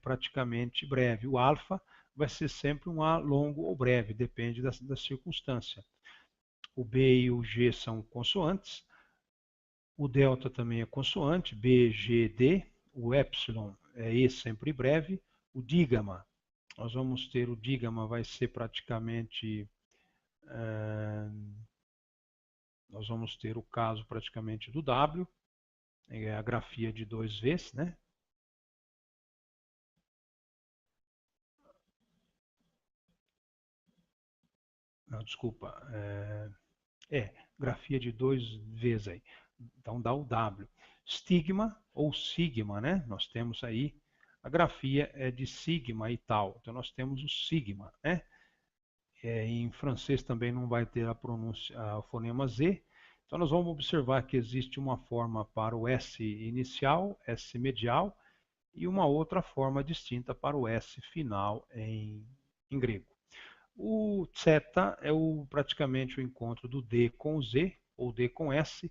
praticamente breve. O alfa vai ser sempre um A longo ou breve, depende da circunstância. O B e o G são consoantes. O delta também é consoante, B, G, D. O epsilon é E sempre breve. O dígama, nós vamos ter o dígama, vai ser praticamente nós vamos ter o caso praticamente do W, é a grafia de 2Vs, né? Não, desculpa, grafia de 2Vs aí. Então dá o W. Estigma ou sigma, né? Nós temos aí, a grafia é de sigma e tal. Então nós temos o sigma, né? Em francês também não vai ter a pronúncia, o fonema Z. Então nós vamos observar que existe uma forma para o S inicial, S medial, e uma outra forma distinta para o S final em grego. O zeta é praticamente o encontro do D com o Z, ou D com S,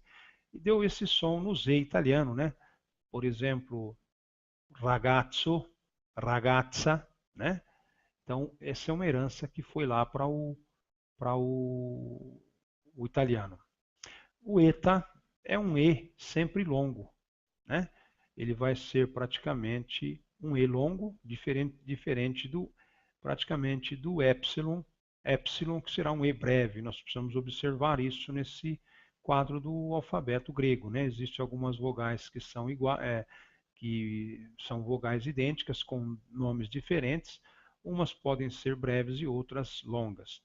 e deu esse som no Z italiano, né? Por exemplo, ragazzo, ragazza, né? Então, essa é uma herança que foi lá para o italiano. O eta é um E sempre longo, né? Ele vai ser praticamente um E longo, diferente praticamente do epsilon, que será um E breve. Nós precisamos observar isso nesse quadro do alfabeto grego, né? Existem algumas vogais que são que são vogais idênticas com nomes diferentes. Umas podem ser breves e outras longas.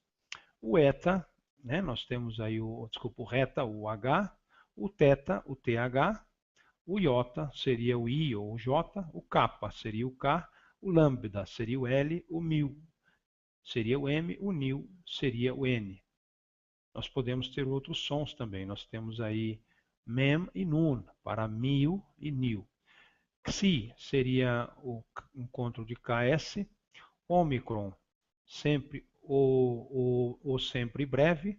O eta, né? Nós temos aí o reta, o H, o teta, o TH, o iota seria o I ou o J, o kappa seria o K, o lambda seria o L, o mil seria o M, o nil seria o N. Nós podemos ter outros sons também. Nós temos aí mem e nun para mil e nil. Xi seria o encontro de KS. Ômicron, sempre o sempre breve.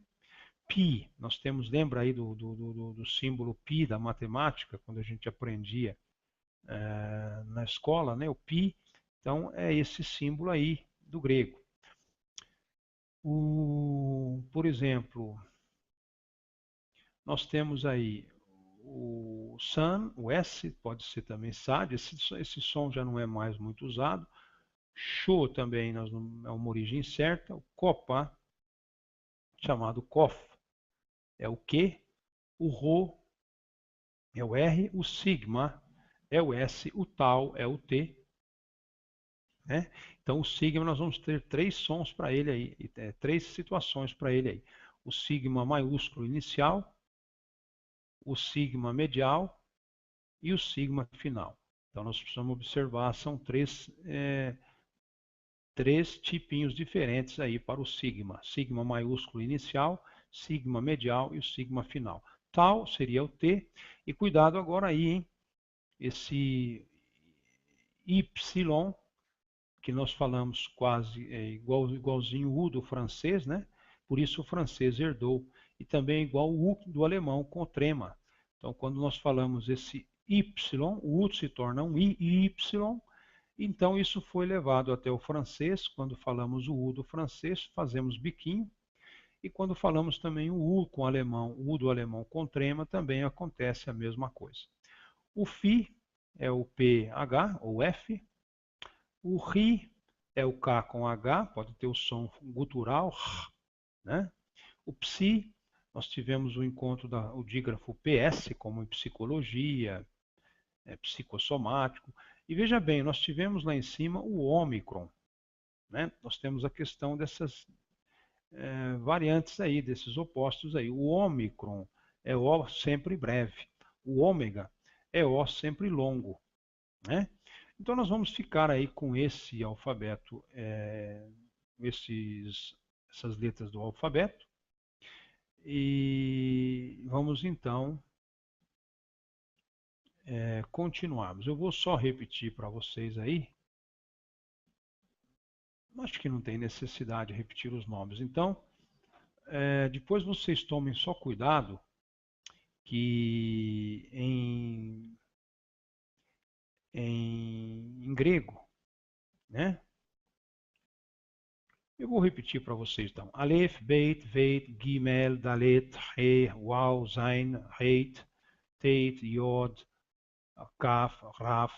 Pi, nós temos, lembra aí do símbolo pi da matemática, quando a gente aprendia na escola, né, o pi. Então é esse símbolo aí do grego. Por exemplo, nós temos aí o san, o S, pode ser também sad, esse som já não é mais muito usado. Show também é uma origem certa. O copa, chamado cof, é o Q. O rho é o R. O sigma é o S. O tal é o T. Né? Então o sigma nós vamos ter três sons para ele aí, três situações para ele aí. O sigma maiúsculo inicial, o sigma medial e o sigma final. Então nós precisamos observar, são três tipinhos diferentes aí para o sigma. Sigma maiúsculo inicial, sigma medial e o sigma final. Tal seria o T. E cuidado agora aí, hein? Esse Y, que nós falamos quase igualzinho o U do francês, né? Por isso o francês herdou. E também igual o U do alemão com trema. Então, quando nós falamos esse Y, o U se torna um I, Y. Então, isso foi levado até o francês. Quando falamos o U do francês, fazemos biquinho. E quando falamos também o U com alemão, o U do alemão com trema, também acontece a mesma coisa. O Fi é o PH ou F. O Ri é o K com H, pode ter o som gutural, né? O Psi, nós tivemos o encontro do dígrafo PS, como em psicologia, psicossomático. E veja bem, nós tivemos lá em cima o Ômicron. Né? Nós temos a questão dessas variantes aí, desses opostos aí. O Ômicron é O sempre breve. O ômega é O sempre longo. Né? Então nós vamos ficar aí com esse alfabeto, essas letras do alfabeto. E vamos então continuarmos. Eu vou só repetir para vocês aí. Acho que não tem necessidade de repetir os nomes. Então, depois vocês tomem só cuidado que em grego, né? Eu vou repetir para vocês então. Aleph, Beit, Veit, Gimel, Dalet, He, Waw, Zain, Heit, Teit, Yod, Kaf, Raf.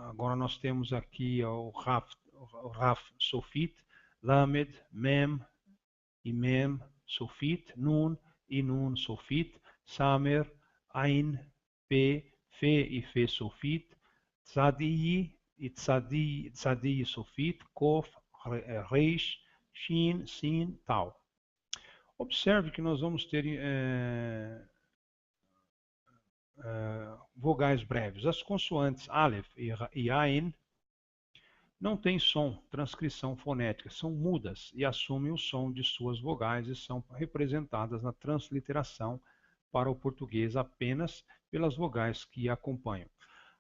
Agora nós temos aqui o Raf Sofit, Lamed, Mem e Mem, sofit, nun e nun sofit, samer, ein, pe, fe e fe sofit, tzadi e tzadi sofit, kof, reish, shin, sin, tal. Observe que nós vamos ter vogais breves. As consoantes Aleph e Ain não têm som, transcrição fonética, são mudas e assumem o som de suas vogais e são representadas na transliteração para o português apenas pelas vogais que a acompanham.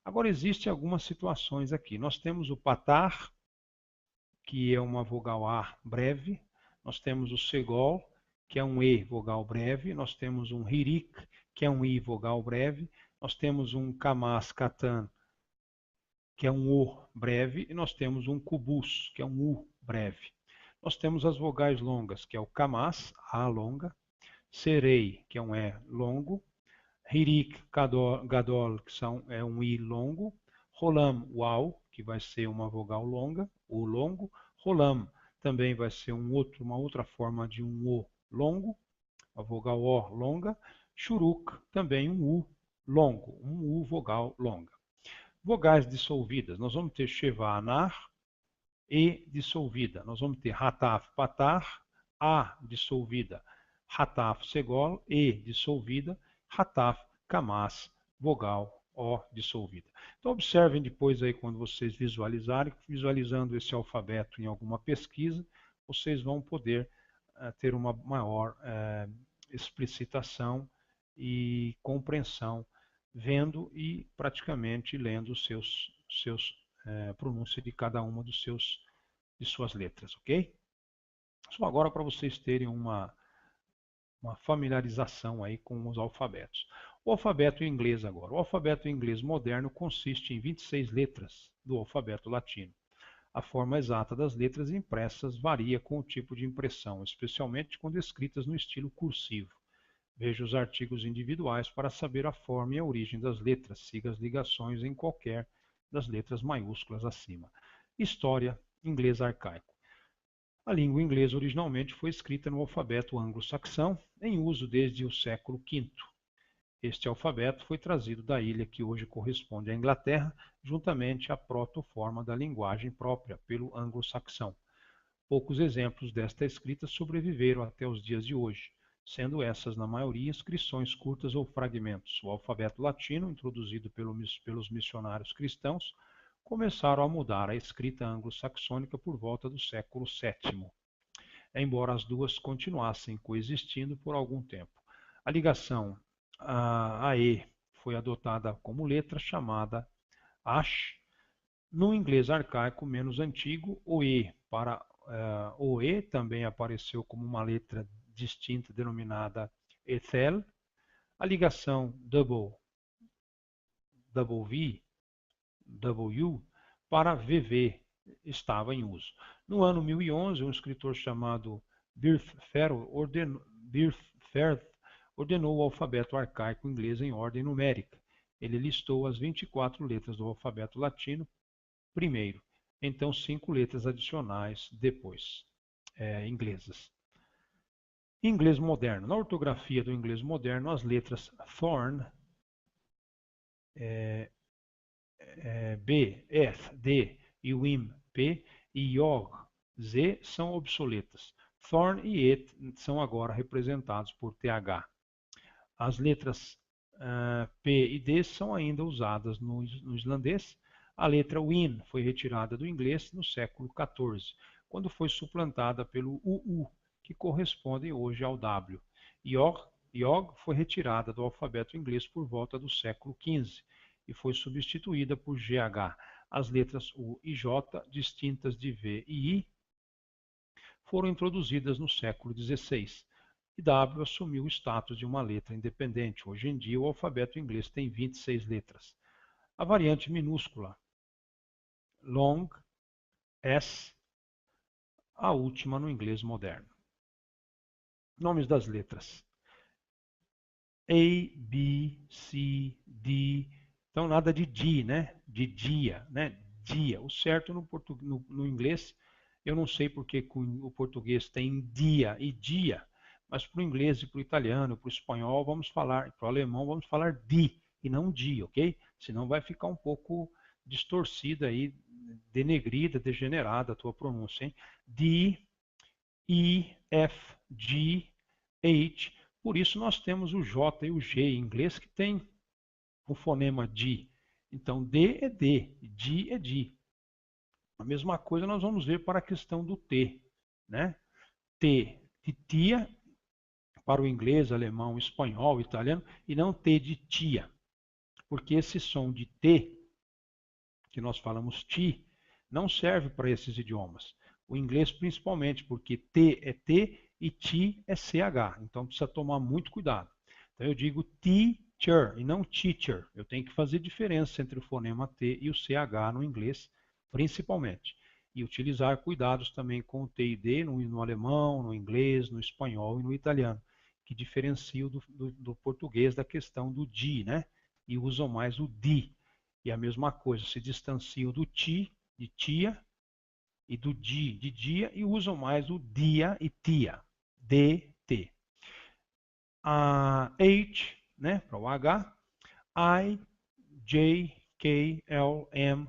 Agora, existem algumas situações aqui. Nós temos o patar, que é uma vogal A breve. Nós temos o segol, que é um E vogal breve. Nós temos um hirik, que é um I vogal breve. Nós temos um kamas katan, que é um O breve. E nós temos um kubus, que é um U breve. Nós temos as vogais longas, que é o kamas, A longa. Serei, que é um E longo. Hirik, gadol, que é um I longo. Rolam, uau, que vai ser uma vogal longa, O longo. Rolam também vai ser uma outra forma de um O longo, a vogal O longa. Shuruk, também um U longo, um U vogal longa. Vogais dissolvidas, nós vamos ter Sheva, Anar, E dissolvida. Nós vamos ter Hataf, Patar, A dissolvida. Hataf, Segol, E dissolvida. Hataf, Kamas, vogal O dissolvida. Então observem depois aí quando vocês visualizarem, visualizando esse alfabeto em alguma pesquisa, vocês vão poder ter uma maior explicitação e compreensão, vendo e praticamente lendo os seus pronúncia de cada uma de suas letras, ok? Só agora para vocês terem uma familiarização aí com os alfabetos. O alfabeto em inglês agora. O alfabeto em inglês moderno consiste em 26 letras do alfabeto latino. A forma exata das letras impressas varia com o tipo de impressão, especialmente quando escritas no estilo cursivo. Veja os artigos individuais para saber a forma e a origem das letras. Siga as ligações em qualquer das letras maiúsculas acima. História, inglês arcaico. A língua inglesa originalmente foi escrita no alfabeto anglo-saxão, em uso desde o século V. Este alfabeto foi trazido da ilha que hoje corresponde à Inglaterra, juntamente à protoforma da linguagem própria pelo anglo-saxão. Poucos exemplos desta escrita sobreviveram até os dias de hoje, sendo essas, na maioria, inscrições curtas ou fragmentos. O alfabeto latino, introduzido pelos missionários cristãos, começaram a mudar a escrita anglo-saxônica por volta do século VII, embora as duas continuassem coexistindo por algum tempo. A ligação a E foi adotada como letra chamada ash. No inglês arcaico menos antigo, o E o E também apareceu como uma letra distinta denominada ethel. A ligação double V, W para VV estava em uso. No ano 1011, um escritor chamado Birthferth ordenou o alfabeto arcaico inglês em ordem numérica. Ele listou as 24 letras do alfabeto latino primeiro, então 5 letras adicionais depois, inglesas. Inglês moderno. Na ortografia do inglês moderno, as letras Thorn, B, F, D e Wim, P e Yog, Z são obsoletas. Thorn e Et são agora representados por TH. As letras P e D são ainda usadas no islandês. A letra Win foi retirada do inglês no século XIV, quando foi suplantada pelo UU, que corresponde hoje ao W. Yog foi retirada do alfabeto inglês por volta do século XV e foi substituída por GH. As letras U e J, distintas de V e I, foram introduzidas no século XVI. E W assumiu o status de uma letra independente. Hoje em dia, o alfabeto inglês tem 26 letras. A variante minúscula, long, S, a última no inglês moderno. Nomes das letras. A, B, C, D. Então, nada de D, né? De dia, né? Dia. O certo no inglês, eu não sei porque o português tem dia e dia, Mas para o inglês e para o italiano, para o espanhol, vamos falar, para o alemão, vamos falar di e não di, ok? Senão vai ficar um pouco distorcida aí, denegrida, degenerada a tua pronúncia, hein? D, E, F, G, H. Por isso nós temos o J e o G em inglês que tem o fonema D. Então D é D, D é D. A mesma coisa nós vamos ver para a questão do T, né? T de tia para o inglês, alemão, espanhol, italiano e não T de tia, porque esse som de T que nós falamos ti, não serve para esses idiomas. O inglês principalmente, porque T é T e ti é CH. Então precisa tomar muito cuidado. Então eu digo teacher e não teacher. Eu tenho que fazer diferença entre o fonema T e o CH no inglês, principalmente. E utilizar cuidados também com o T e D no alemão, no inglês, no espanhol e no italiano, que diferenciam do português da questão do di, né? E usam mais o di. E a mesma coisa, se distanciam do ti, de tia, e do di, de dia, e usam mais o dia e tia, dt. A H, né, para o H, I, J, K, L, M,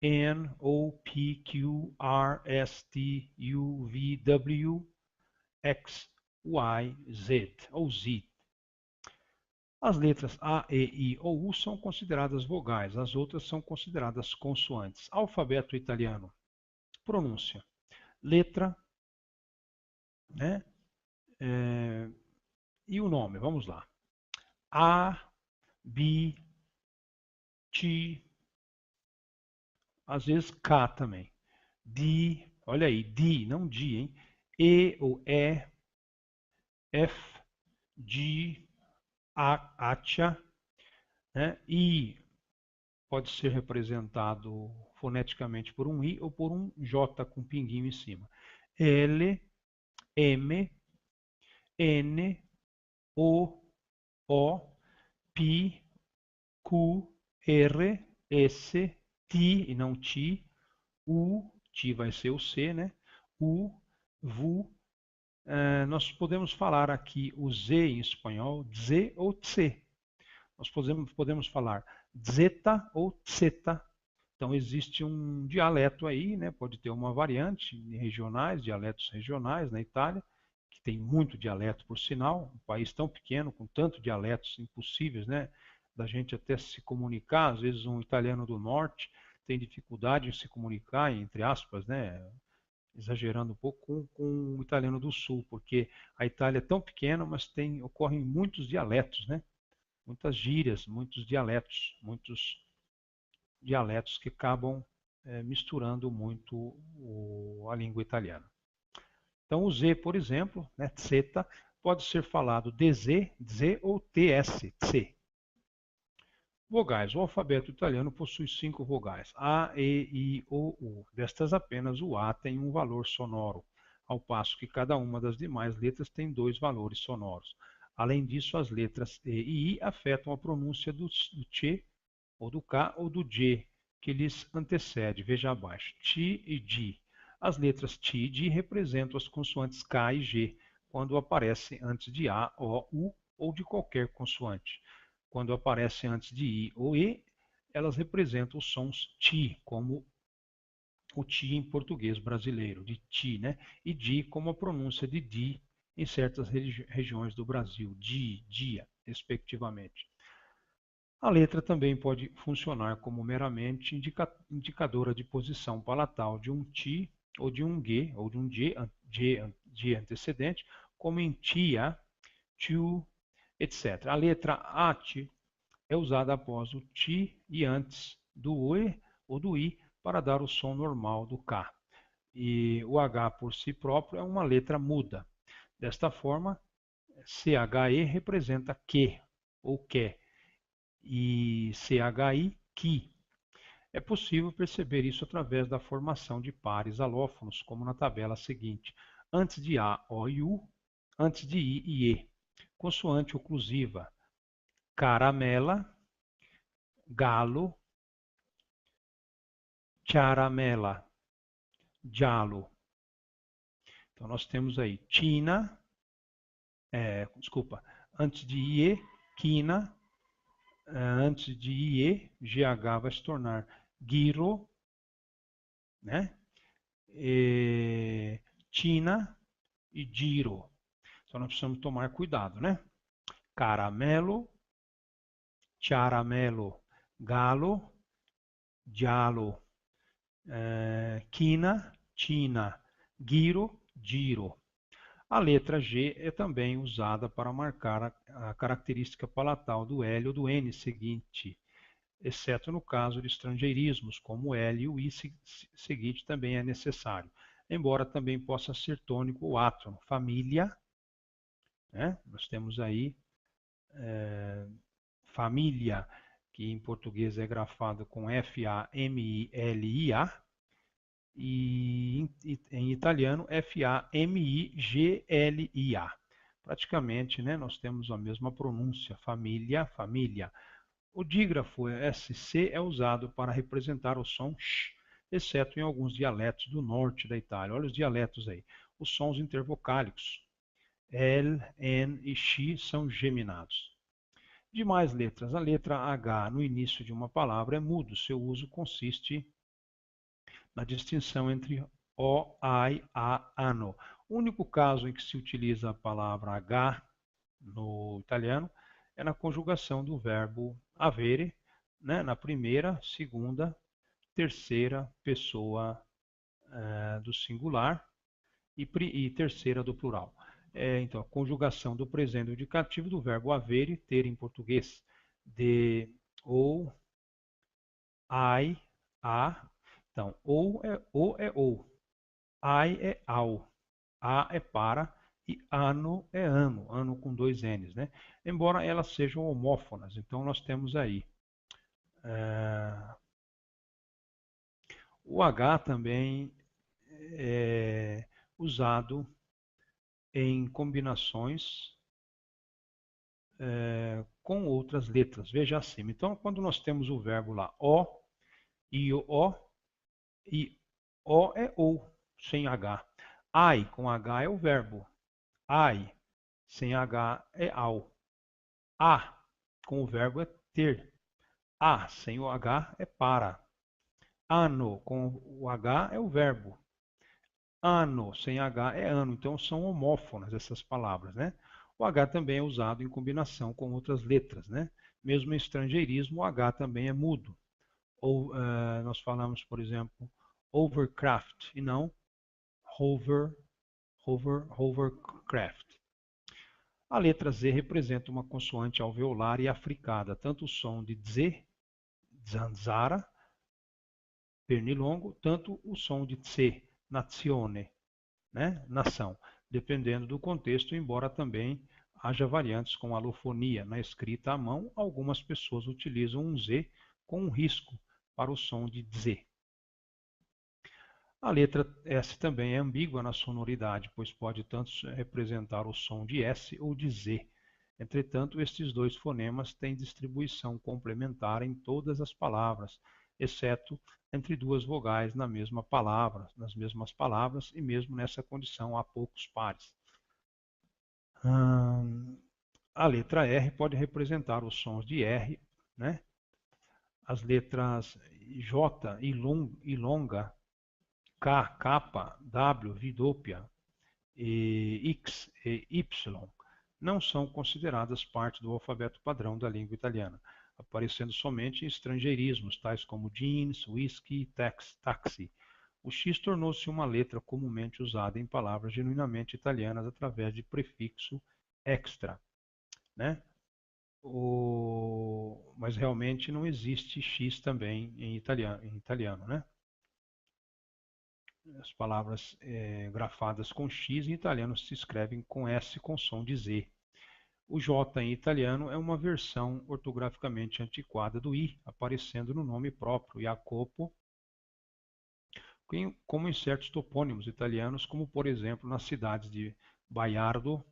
N, O, P, Q, R, S, T, U, V, W, X, Y, Z, ou Z. As letras A, E, I ou U são consideradas vogais, as outras são consideradas consoantes. Alfabeto italiano. Pronúncia. Letra, né? E o nome, vamos lá. A, B, T, às vezes K também. D, olha aí, D, não D, hein? E ou E, F, G, A, Acha, né? I pode ser representado foneticamente por um I ou por um J com pinguinho em cima. L, M, N, O, P, Q, R, S, T e não T, U, T vai ser o C, né? U, VU. Nós podemos falar aqui o Z em espanhol, Z ou Tse. Nós podemos falar zeta ou tseta. Então existe um dialeto aí, né? Pode ter uma variante regionais, dialetos regionais na Itália, que tem muito dialeto por sinal, um país tão pequeno, com tantos dialetos impossíveis, né? Da gente até se comunicar, às vezes um italiano do norte tem dificuldade em se comunicar, entre aspas, né? Exagerando um pouco, com o italiano do sul, porque a Itália é tão pequena, mas ocorrem muitos dialetos, né? Muitas gírias, muitos dialetos que acabam misturando muito a língua italiana. Então o Z, por exemplo, né, zeta, pode ser falado DZ, Z ou TS, C. Vogais. O alfabeto italiano possui 5 vogais, A, E, I, O, U. Destas apenas o A tem um valor sonoro, ao passo que cada uma das demais letras tem 2 valores sonoros. Além disso, as letras E e I afetam a pronúncia do T, ou do K, ou do J, que lhes antecede. Veja abaixo. T e G. As letras T e G representam as consoantes K e G, quando aparecem antes de A, O, U ou de qualquer consoante. Quando aparecem antes de I ou E, elas representam os sons T, como o T em português brasileiro, de ti, né? E Di como a pronúncia de Di em certas regiões do Brasil, Di, Dia, respectivamente. A letra também pode funcionar como meramente indicadora de posição palatal de um ti ou de um g ou de um g antecedente, como em tia, tu, etc. A letra at é usada após o ti e antes do e ou do i para dar o som normal do k. E o h por si próprio é uma letra muda. Desta forma, CHE representa que ou que e CHI, que. É possível perceber isso através da formação de pares alófonos, como na tabela seguinte. Antes de A, O e U, antes de I e E. Consoante oclusiva, caramela, galo, caramela, giallo. Então nós temos aí Tina, desculpa, antes de IE, quina, antes de IE, GH vai se tornar giro, né? Tina e giro. Então nós precisamos tomar cuidado, né? Caramelo, caramelo, galo, giallo, quina, tina, giro, giro. A letra G é também usada para marcar a característica palatal do L ou do N seguinte, exceto no caso de estrangeirismos, como o L e o I seguinte também é necessário, embora também possa ser tônico ou átono. Família, né? Nós temos aí família, que em português é grafado com F-A-M-I-L-I-A, e em italiano F-A-M-I-G-L-I-A. Praticamente, né, nós temos a mesma pronúncia, família, família. O dígrafo SC é usado para representar o som sh, exceto em alguns dialetos do norte da Itália. Olha os dialetos aí. Os sons intervocálicos, L, N e X são geminados. Demais letras. A letra H no início de uma palavra é mudo. Seu uso consiste na distinção entre O, ai, a, ano. O único caso em que se utiliza a palavra H no italiano é na conjugação do verbo avere, né, na primeira, segunda, terceira pessoa do singular e terceira do plural. Então, a conjugação do presente indicativo do verbo avere, ter em português, de, ou, ai, a. Então, ou é ou, ai é ao, a é para e ano é ano, ano com dois N's, né? Embora elas sejam homófonas. Então, nós temos aí o H também é usado em combinações com outras letras. Veja acima. Então, quando nós temos o verbo lá, o, e o é ou, sem H. Ai, com H é o verbo. Ai, sem H é ao. A, com o verbo é ter. A, sem o H é para. Ano, com o H é o verbo. Ano, sem H é ano. Então, são homófonas essas palavras, né? O H também é usado em combinação com outras letras, né? Mesmo em estrangeirismo, o H também é mudo. Ou nós falamos, por exemplo, overcraft e não hovercraft. A letra Z representa uma consoante alveolar e africada, tanto o som de Z, zanzara, pernilongo, tanto o som de tse, nazione, né, nação, dependendo do contexto, embora também haja variantes com alofonia. Na escrita à mão, algumas pessoas utilizam um Z com um risco para o som de Z. A letra S também é ambígua na sonoridade, pois pode tanto representar o som de S ou de Z. Entretanto, estes dois fonemas têm distribuição complementar em todas as palavras, exceto entre duas vogais na mesma palavra, nas mesmas palavras, e mesmo nessa condição há poucos pares. A letra R pode representar os sons de R, né? As letras J e longa, K, capa, W, vidópia, e X e Y não são consideradas parte do alfabeto padrão da língua italiana, aparecendo somente em estrangeirismos, tais como jeans, whisky, táxi. O X tornou-se uma letra comumente usada em palavras genuinamente italianas através de prefixo extra, né? Mas realmente não existe X também em italiano, né? As palavras grafadas com X em italiano se escrevem com S com som de Z. O J em italiano é uma versão ortograficamente antiquada do I, aparecendo no nome próprio, Jacopo, como em certos topônimos italianos, como por exemplo nas cidades de Baiardo,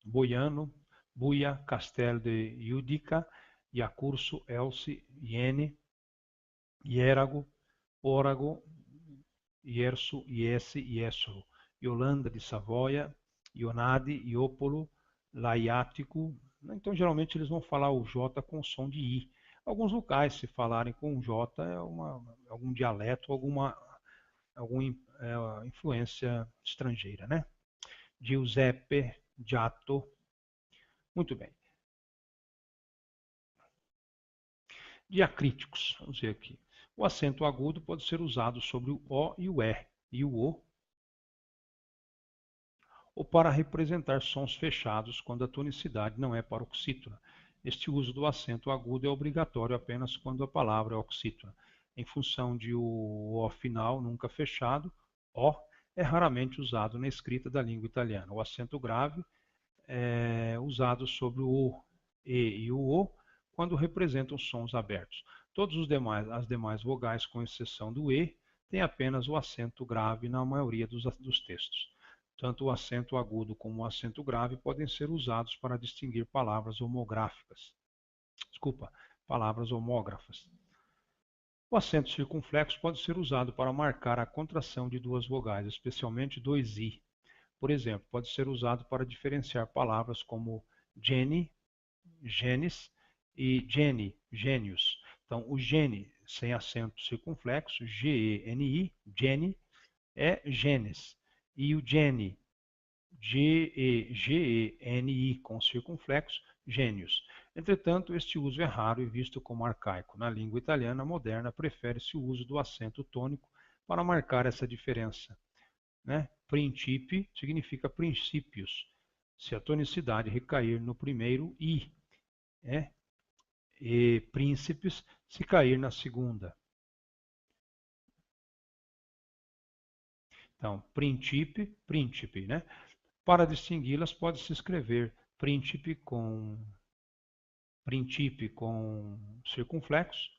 Boiano, Buia, Castel de Judica, Iacurso, Elce, Iene, Ierago, Orago, Ierso, Iesse, Iessolo, Iolanda de Savoia, Ionade, Iopolo, laiático. Então, geralmente, eles vão falar o J com som de I. Alguns locais, se falarem com J, é algum dialeto, alguma influência estrangeira, né? Giuseppe, Giatto. Muito bem. Diacríticos, vamos ver aqui. O acento agudo pode ser usado sobre o O e o O, ou para representar sons fechados quando a tonicidade não é paroxítona. Este uso do acento agudo é obrigatório apenas quando a palavra é oxítona. Em função de o final nunca fechado, O é raramente usado na escrita da língua italiana. O acento grave é usado sobre o O, E e o O quando representam sons abertos. As demais vogais, com exceção do E, têm apenas o acento grave na maioria dos textos. Tanto o acento agudo como o acento grave podem ser usados para distinguir palavras homográficas. Palavras homógrafas. O acento circunflexo pode ser usado para marcar a contração de duas vogais, especialmente dois I. Por exemplo, pode ser usado para diferenciar palavras como gene, genes e gene, gênios. Então, o gene sem acento circunflexo, G-E-N-I, gene, é genes. E o gene, G-E-N-I com circunflexo, gênios. Entretanto, este uso é raro e visto como arcaico. Na língua italiana moderna, prefere-se o uso do acento tônico para marcar essa diferença. Né? Principi significa princípios, se a tonicidade recair no primeiro I. Né? E príncipes, se cair na segunda. Então, príncipe, né? Para distingui-las, pode-se escrever príncipe com circunflexo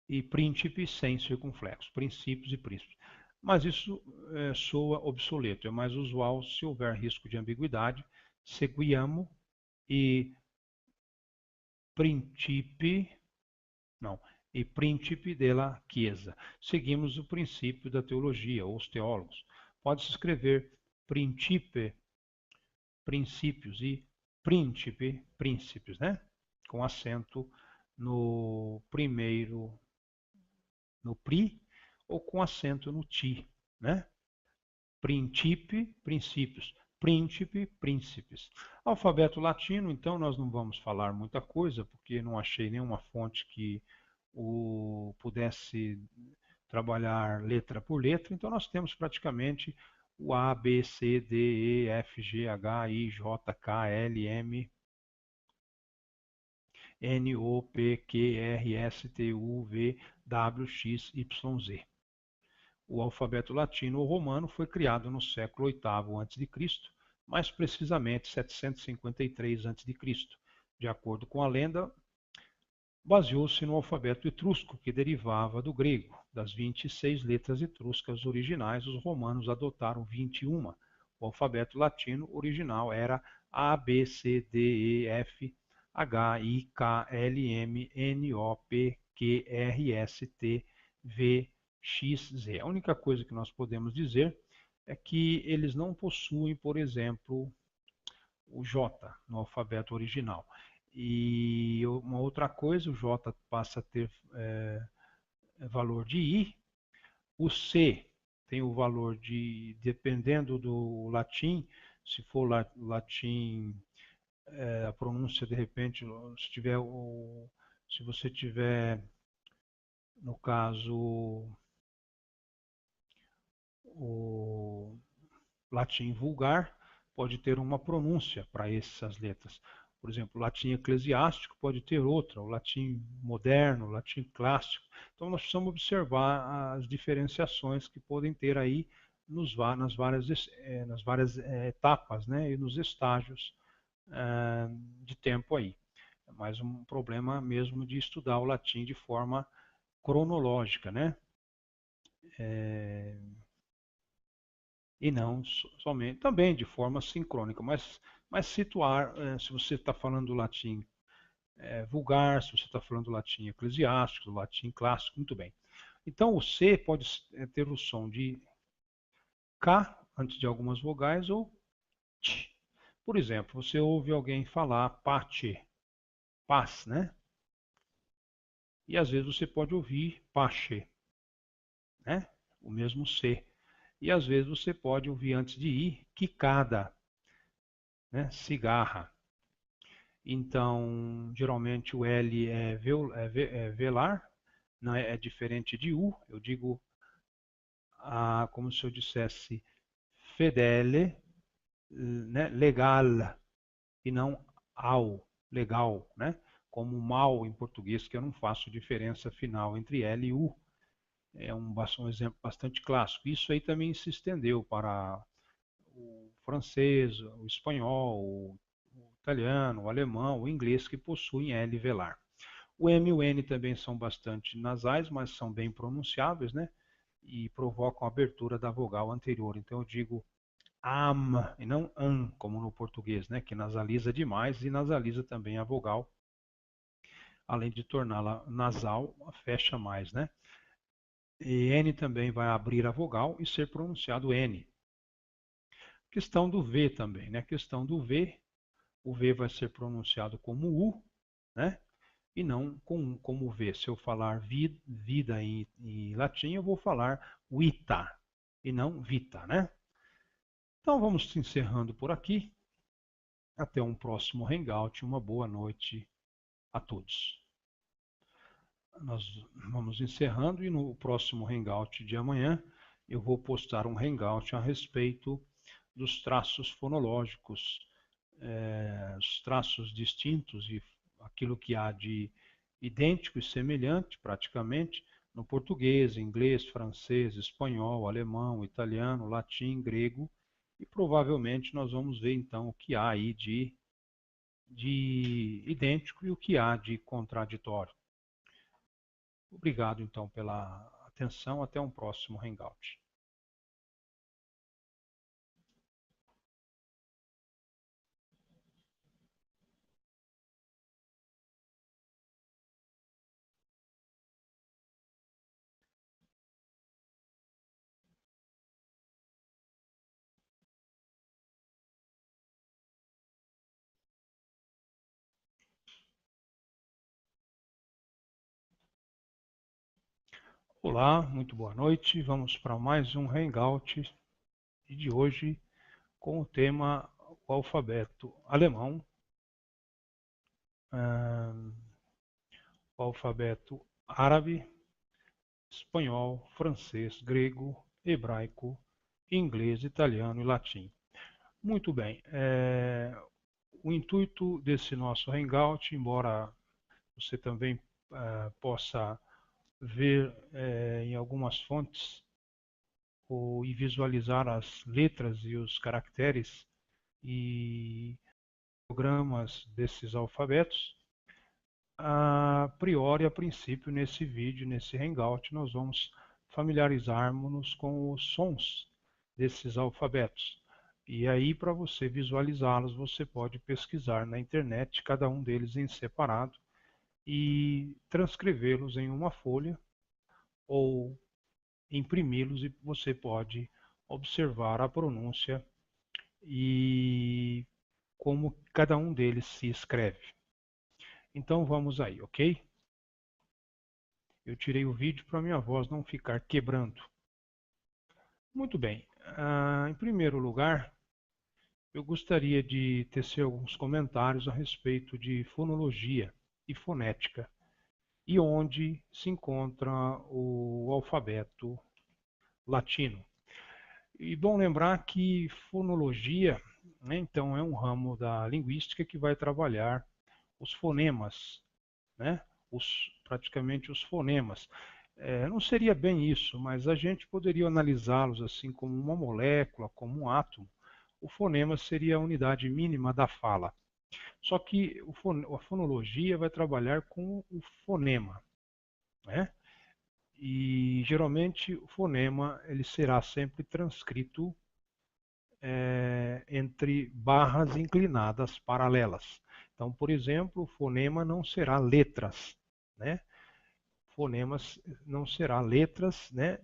e príncipe sem circunflexo, princípios e príncipes. Mas isso soa obsoleto, é mais usual se houver risco de ambiguidade. Seguiamo e príncipe della Chiesa. Seguimos o princípio da teologia, ou os teólogos. Pode-se escrever principe, princípios e príncipe, príncipes, né? Com acento no primeiro, no pri, ou com acento no ti, né? Principe, princípios. Príncipe, príncipes. Alfabeto latino, então, nós não vamos falar muita coisa, porque não achei nenhuma fonte que pudesse trabalhar letra por letra. Então, nós temos praticamente o A, B, C, D, E, F, G, H, I, J, K, L, M, N, O, P, Q, R, S, T, U, V, W, X, Y, Z. O alfabeto latino ou romano foi criado no século VIII a.C., mais precisamente 753 a.C. De acordo com a lenda, baseou-se no alfabeto etrusco, que derivava do grego. Das 26 letras etruscas originais, os romanos adotaram 21. O alfabeto latino original era A, B, C, D, E, F, H, I, K, L, M, N, O, P, Q, R, S, T, V, X, Z. A única coisa que nós podemos dizer é que eles não possuem, por exemplo, o J no alfabeto original. E uma outra coisa, o J passa a ter valor de I, o C tem o valor de, dependendo do latim, se for latim, a pronúncia de repente, se você tiver, no caso, o latim vulgar, pode ter uma pronúncia para essas letras. Por exemplo, o latim eclesiástico pode ter outra, o latim moderno, o latim clássico. Então nós precisamos observar as diferenciações que podem ter aí nas várias etapas, né, e nos estágios de tempo aí. É mais um problema mesmo de estudar o latim de forma cronológica, né? E não somente, também de forma sincrônica, mas situar, se você está falando do latim vulgar, se você está falando do latim eclesiástico, do latim clássico, muito bem. Então o C pode ter o som de K antes de algumas vogais ou T. Por exemplo, você ouve alguém falar pace, paz, né? E às vezes você pode ouvir pache, né? O mesmo C. E às vezes você pode ouvir antes de ir quicada, né? Cigarra. Então, geralmente o L é velar, não é diferente de U. Eu digo como se eu dissesse fedele, né? Legal, e não ao, legal, né? Como mal em português, que eu não faço diferença final entre L e U. É um exemplo bastante clássico. Isso aí também se estendeu para o francês, o espanhol, o italiano, o alemão, o inglês, que possuem L velar. O M e o N também são bastante nasais, mas são bem pronunciáveis, né? E provocam a abertura da vogal anterior. Então eu digo am e não am, como no português, né? Que nasaliza demais e nasaliza também a vogal, além de torná-la nasal, fecha mais, né? E N também vai abrir a vogal e ser pronunciado N. Questão do V também, né? Questão do V, o V vai ser pronunciado como U, né? E não como V. Se eu falar vida em latim, eu vou falar vita e não vita, né? Então vamos encerrando por aqui. Até um próximo Hangout. Uma boa noite a todos. Nós vamos encerrando e no próximo Hangout de amanhã eu vou postar um Hangout a respeito dos traços fonológicos, os traços distintos e aquilo que há de idêntico e semelhante, praticamente, no português, inglês, francês, espanhol, alemão, italiano, latim, grego, e provavelmente nós vamos ver então o que há aí de idêntico e o que há de contraditório. Obrigado então pela atenção, até um próximo Hangout. Olá, muito boa noite. Vamos para mais um Hangout e de hoje com o tema o alfabeto alemão, o alfabeto árabe, espanhol, francês, grego, hebraico, inglês, italiano e latim. Muito bem. O intuito desse nosso Hangout, embora você também possa ver em algumas fontes e visualizar as letras e os caracteres e programas desses alfabetos, a priori, a princípio, nesse vídeo, nesse Hangout, nós vamos familiarizarmos-nos com os sons desses alfabetos. E aí, para você visualizá-los, você pode pesquisar na internet, cada um deles em separado, e transcrevê-los em uma folha ou imprimi-los, e você pode observar a pronúncia e como cada um deles se escreve. Então vamos aí, ok? Eu tirei o vídeo para minha voz não ficar quebrando. Muito bem. Em primeiro lugar, eu gostaria de tecer alguns comentários a respeito de fonologia e fonética e onde se encontra o alfabeto latino. E bom lembrar que fonologia, né, então, é um ramo da linguística que vai trabalhar os fonemas, né? Praticamente os fonemas. Não seria bem isso, mas a gente poderia analisá-los assim como uma molécula, como um átomo. O fonema seria a unidade mínima da fala. Só que a fonologia vai trabalhar com o fonema, né? E geralmente o fonema ele será sempre transcrito entre barras inclinadas paralelas. Então, por exemplo, o fonema não será letras, né? Fonemas não será letras, né?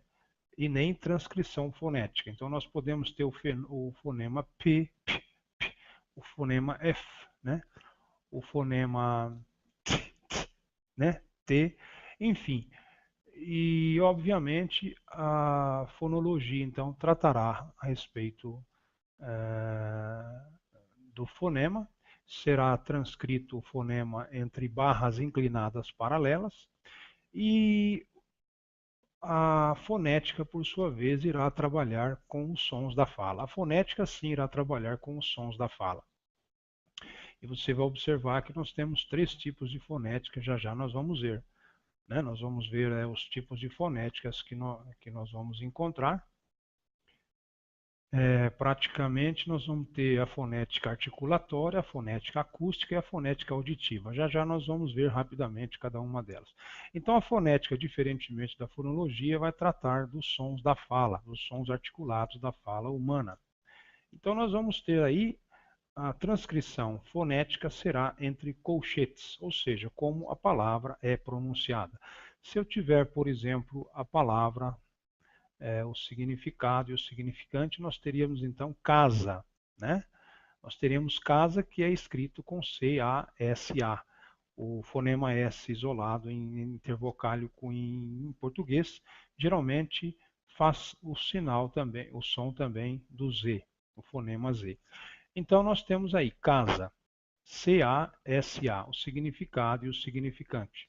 E nem transcrição fonética. Então, nós podemos ter o fonema P, fonema F, né? O fonema né? T, enfim. E, obviamente, a fonologia, então, tratará a respeito do fonema, será transcrito o fonema entre barras inclinadas paralelas, e a fonética, por sua vez, irá trabalhar com os sons da fala. A fonética, sim, irá trabalhar com os sons da fala. E você vai observar que nós temos 3 tipos de fonética, já já nós vamos ver. Né? Nós vamos ver os tipos de fonéticas que nós vamos encontrar. Praticamente nós vamos ter a fonética articulatória, a fonética acústica e a fonética auditiva. Já já nós vamos ver rapidamente cada uma delas. Então a fonética, diferentemente da fonologia, vai tratar dos sons da fala, dos sons articulados da fala humana. Então nós vamos ter aí a transcrição fonética será entre colchetes, ou seja, como a palavra é pronunciada. Se eu tiver, por exemplo, a palavra o significado e o significante, nós teríamos então casa, né? Nós teríamos casa, que é escrito com C-A-S-A. O fonema S isolado em intervocálico em português, geralmente faz o sinal também, o som também do Z, o fonema Z. Então nós temos aí casa, C-A-S-A, o significado e o significante.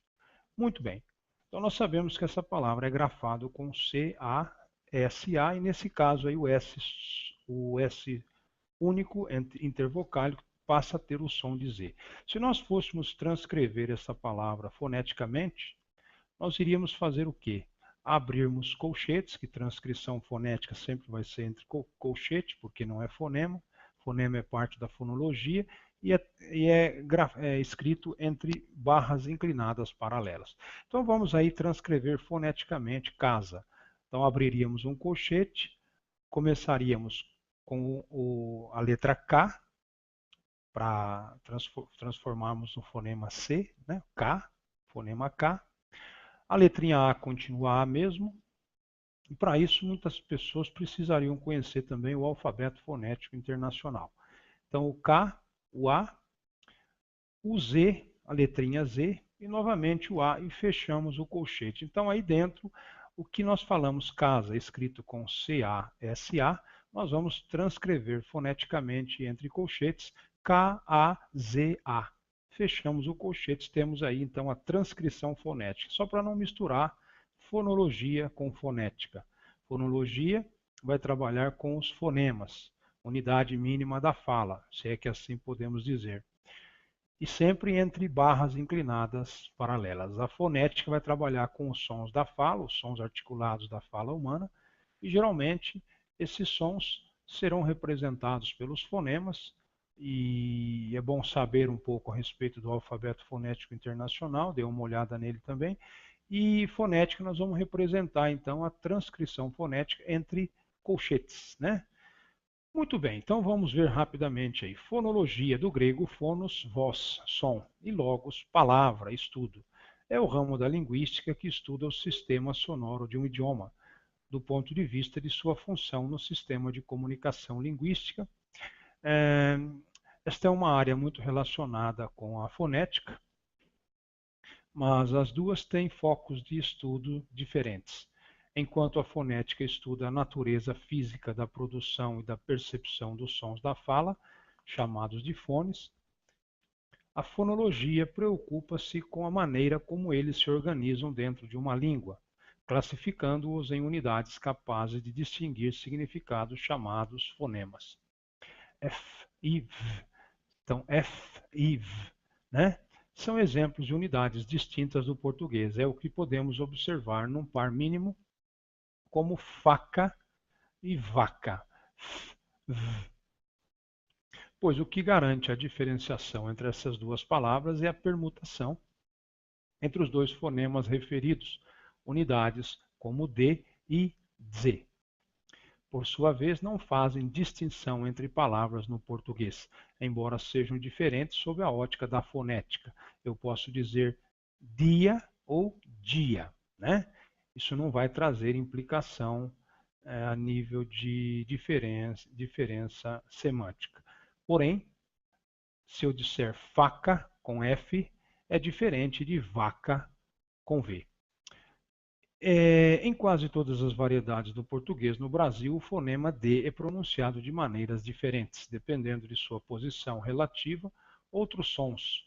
Muito bem. Então nós sabemos que essa palavra é grafado com C-A-S-A e nesse caso aí o S único intervocálico passa a ter o som de Z. Se nós fôssemos transcrever essa palavra foneticamente, nós iríamos fazer o quê? Abrirmos colchetes, que transcrição fonética sempre vai ser entre colchete, porque não é fonema. Fonema é parte da fonologia e é escrito entre barras inclinadas paralelas. Então vamos aí transcrever foneticamente casa. Então abriríamos um colchete, começaríamos com a letra K, para transformarmos no fonema C, né? K, fonema K. A letrinha A continua A mesmo. E para isso, muitas pessoas precisariam conhecer também o alfabeto fonético internacional. Então, o K, o A, o Z, a letrinha Z, e novamente o A, e fechamos o colchete. Então, aí dentro, o que nós falamos casa, escrito com C-A-S-A, nós vamos transcrever foneticamente entre colchetes K-A-Z-A. Fechamos o colchete, temos aí então a transcrição fonética, só para não misturar fonologia com fonética. Fonologia vai trabalhar com os fonemas, unidade mínima da fala, se é que assim podemos dizer. E sempre entre barras inclinadas paralelas. A fonética vai trabalhar com os sons da fala, os sons articulados da fala humana, e geralmente esses sons serão representados pelos fonemas, e é bom saber um pouco a respeito do alfabeto fonético internacional, dê uma olhada nele também. E fonética nós vamos representar então a transcrição fonética entre colchetes, né? Muito bem, então vamos ver rapidamente aí. Fonologia, do grego fonos, voz, som, e logos, palavra, estudo. É o ramo da linguística que estuda o sistema sonoro de um idioma, do ponto de vista de sua função no sistema de comunicação linguística. Esta é uma área muito relacionada com a fonética, mas as duas têm focos de estudo diferentes. Enquanto a fonética estuda a natureza física da produção e da percepção dos sons da fala, chamados de fones, a fonologia preocupa-se com a maneira como eles se organizam dentro de uma língua, classificando-os em unidades capazes de distinguir significados chamados fonemas. F, I, V. Então, F, I, V, né? São exemplos de unidades distintas do português. É o que podemos observar num par mínimo, como faca e vaca. F, V. Pois o que garante a diferenciação entre essas duas palavras é a permutação entre os dois fonemas referidos, unidades como D e Z. Por sua vez, não fazem distinção entre palavras no português, embora sejam diferentes sob a ótica da fonética. Eu posso dizer dia ou dia, né? Isso não vai trazer implicação a nível de diferença semântica. Porém, Se eu disser faca com F, é diferente de vaca com V. Em quase todas as variedades do português no Brasil, o fonema D é pronunciado de maneiras diferentes, dependendo de sua posição relativa. Outros sons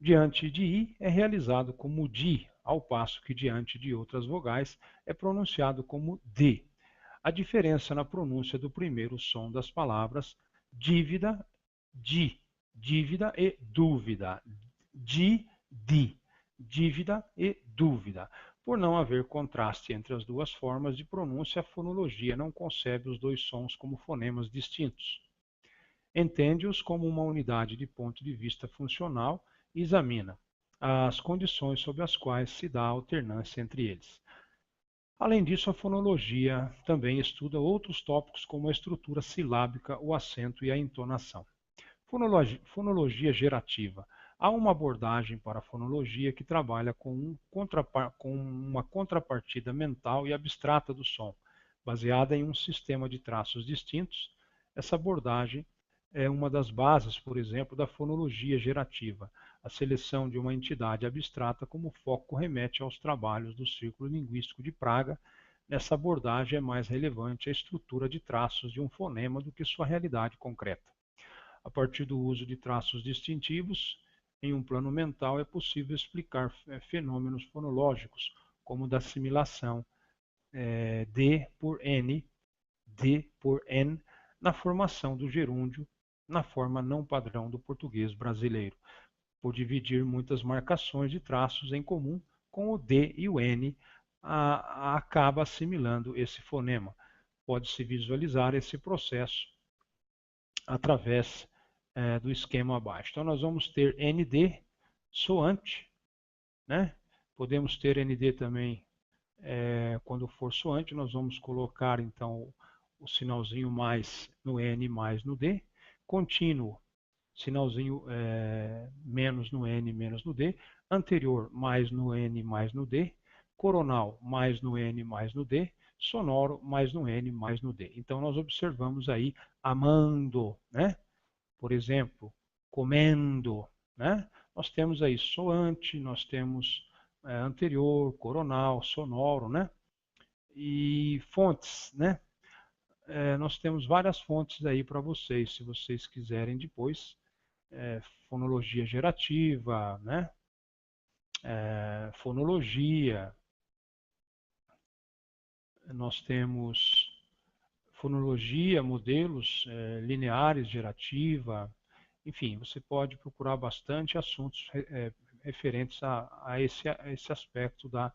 diante de I é realizado como DI, ao passo que diante de outras vogais é pronunciado como D. A diferença na pronúncia do primeiro som das palavras dívida, di, dívida e dúvida, di, di, dívida e dúvida. Por não haver contraste entre as duas formas de pronúncia, a fonologia não concebe os dois sons como fonemas distintos. Entende-os como uma unidade de ponto de vista funcional e examina as condições sob as quais se dá a alternância entre eles. Além disso, a fonologia também estuda outros tópicos como a estrutura silábica, o acento e a entonação. Fonologia gerativa. Há uma abordagem para a fonologia que trabalha com uma contrapartida mental e abstrata do som, baseada em um sistema de traços distintos. Essa abordagem é uma das bases, por exemplo, da fonologia gerativa. A seleção de uma entidade abstrata como foco remete aos trabalhos do Círculo Linguístico de Praga. Nessa abordagem é mais relevante a estrutura de traços de um fonema do que sua realidade concreta. A partir do uso de traços distintivos, em um plano mental é possível explicar fenômenos fonológicos, como da assimilação D por N, D por N, na formação do gerúndio, na forma não padrão do português brasileiro, por dividir muitas marcações de traços em comum com o D e o N, acaba assimilando esse fonema. Pode-se visualizar esse processo através do esquema abaixo. Então, nós vamos ter ND soante, né? Podemos ter ND também quando for soante, nós vamos colocar então o sinalzinho mais no N mais no D, contínuo, sinalzinho menos no N menos no D, anterior mais no N mais no D, coronal mais no N mais no D, sonoro mais no N mais no D. Então nós observamos aí amando, né? Por exemplo, comendo, né? Nós temos aí soante, nós temos anterior, coronal, sonoro, né? E fontes, né? Nós temos várias fontes aí para vocês, se vocês quiserem depois. Fonologia gerativa, né? Fonologia. Nós temos fonologia, modelos lineares, gerativa. Enfim, você pode procurar bastante assuntos referentes a esse aspecto da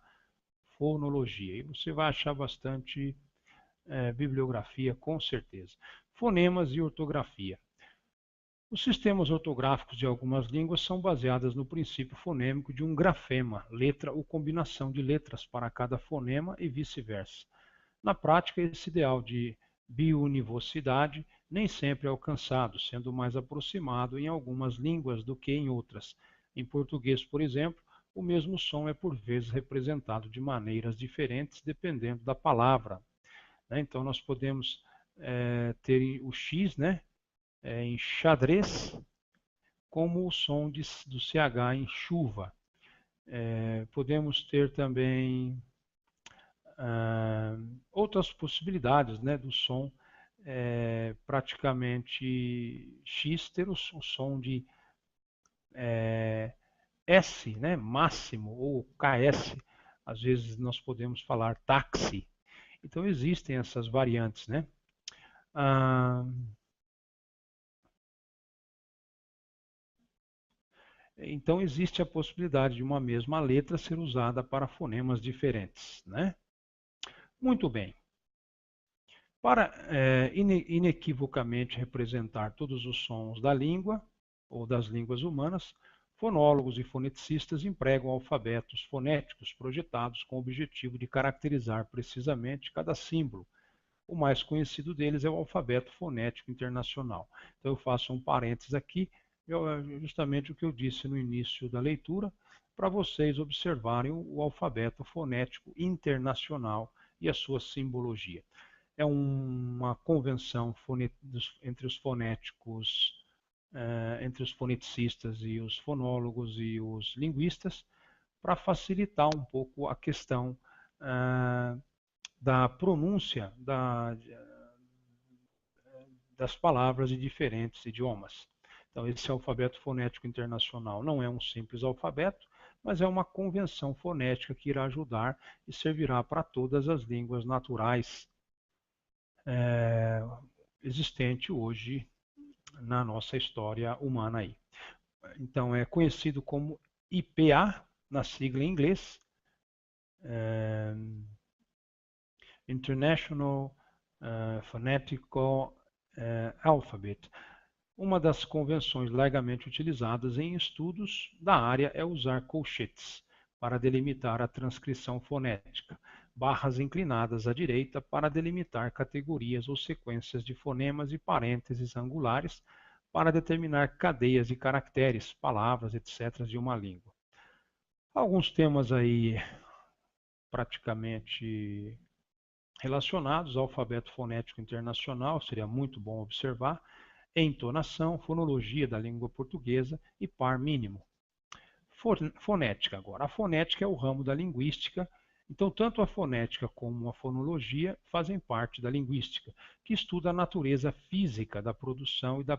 fonologia. E você vai achar bastante bibliografia, com certeza. Fonemas e ortografia. Os sistemas ortográficos de algumas línguas são baseados no princípio fonêmico de um grafema, letra ou combinação de letras para cada fonema e vice-versa. Na prática, esse ideal de biunivocidade nem sempre é alcançado, sendo mais aproximado em algumas línguas do que em outras. Em português, por exemplo, o mesmo som é por vezes representado de maneiras diferentes dependendo da palavra. Então, nós podemos ter o X, né, em xadrez, como o som do CH em chuva. Podemos ter também outras possibilidades, né, do som praticamente X ter o som de S, né, máximo, ou KS. Às vezes nós podemos falar táxi. Então existem essas variantes, né? Então existe a possibilidade de uma mesma letra ser usada para fonemas diferentes, né? Muito bem. Para inequivocamente representar todos os sons da língua ou das línguas humanas, fonólogos e foneticistas empregam alfabetos fonéticos projetados com o objetivo de caracterizar precisamente cada símbolo. O mais conhecido deles é o alfabeto fonético internacional. Então eu faço um parênteses aqui, justamente o que eu disse no início da leitura, para vocês observarem o alfabeto fonético internacional e a sua simbologia. É uma convenção entre os fonéticos entre os foneticistas e os fonólogos e os linguistas, para facilitar um pouco a questão da pronúncia das palavras de diferentes idiomas. Então, esse alfabeto fonético internacional não é um simples alfabeto, mas é uma convenção fonética que irá ajudar e servirá para todas as línguas naturais existente hoje na nossa história humana aí. Então, é conhecido como IPA, na sigla em inglês, International Phonetical Alphabet. Uma das convenções largamente utilizadas em estudos da área é usar colchetes para delimitar a transcrição fonética, barras inclinadas à direita para delimitar categorias ou sequências de fonemas e parênteses angulares para determinar cadeias de caracteres, palavras, etc. de uma língua. Alguns temas aí praticamente relacionados ao alfabeto fonético internacional, seria muito bom observar: entonação, fonologia da língua portuguesa e par mínimo. Fonética agora. A fonética é o ramo da linguística, então tanto a fonética como a fonologia fazem parte da linguística, que estuda a natureza física da produção e da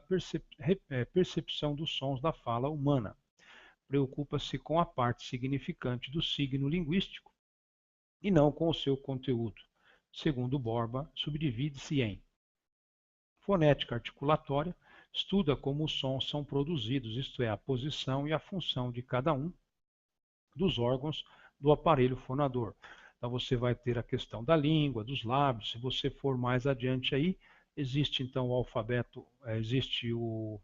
percepção dos sons da fala humana. Preocupa-se com a parte significante do signo linguístico e não com o seu conteúdo. Segundo Borba, subdivide-se em fonética articulatória, estuda como os sons são produzidos, isto é, a posição e a função de cada um dos órgãos do aparelho fonador. Então você vai ter a questão da língua, dos lábios. Se você for mais adiante aí, existe então o alfabeto, existe o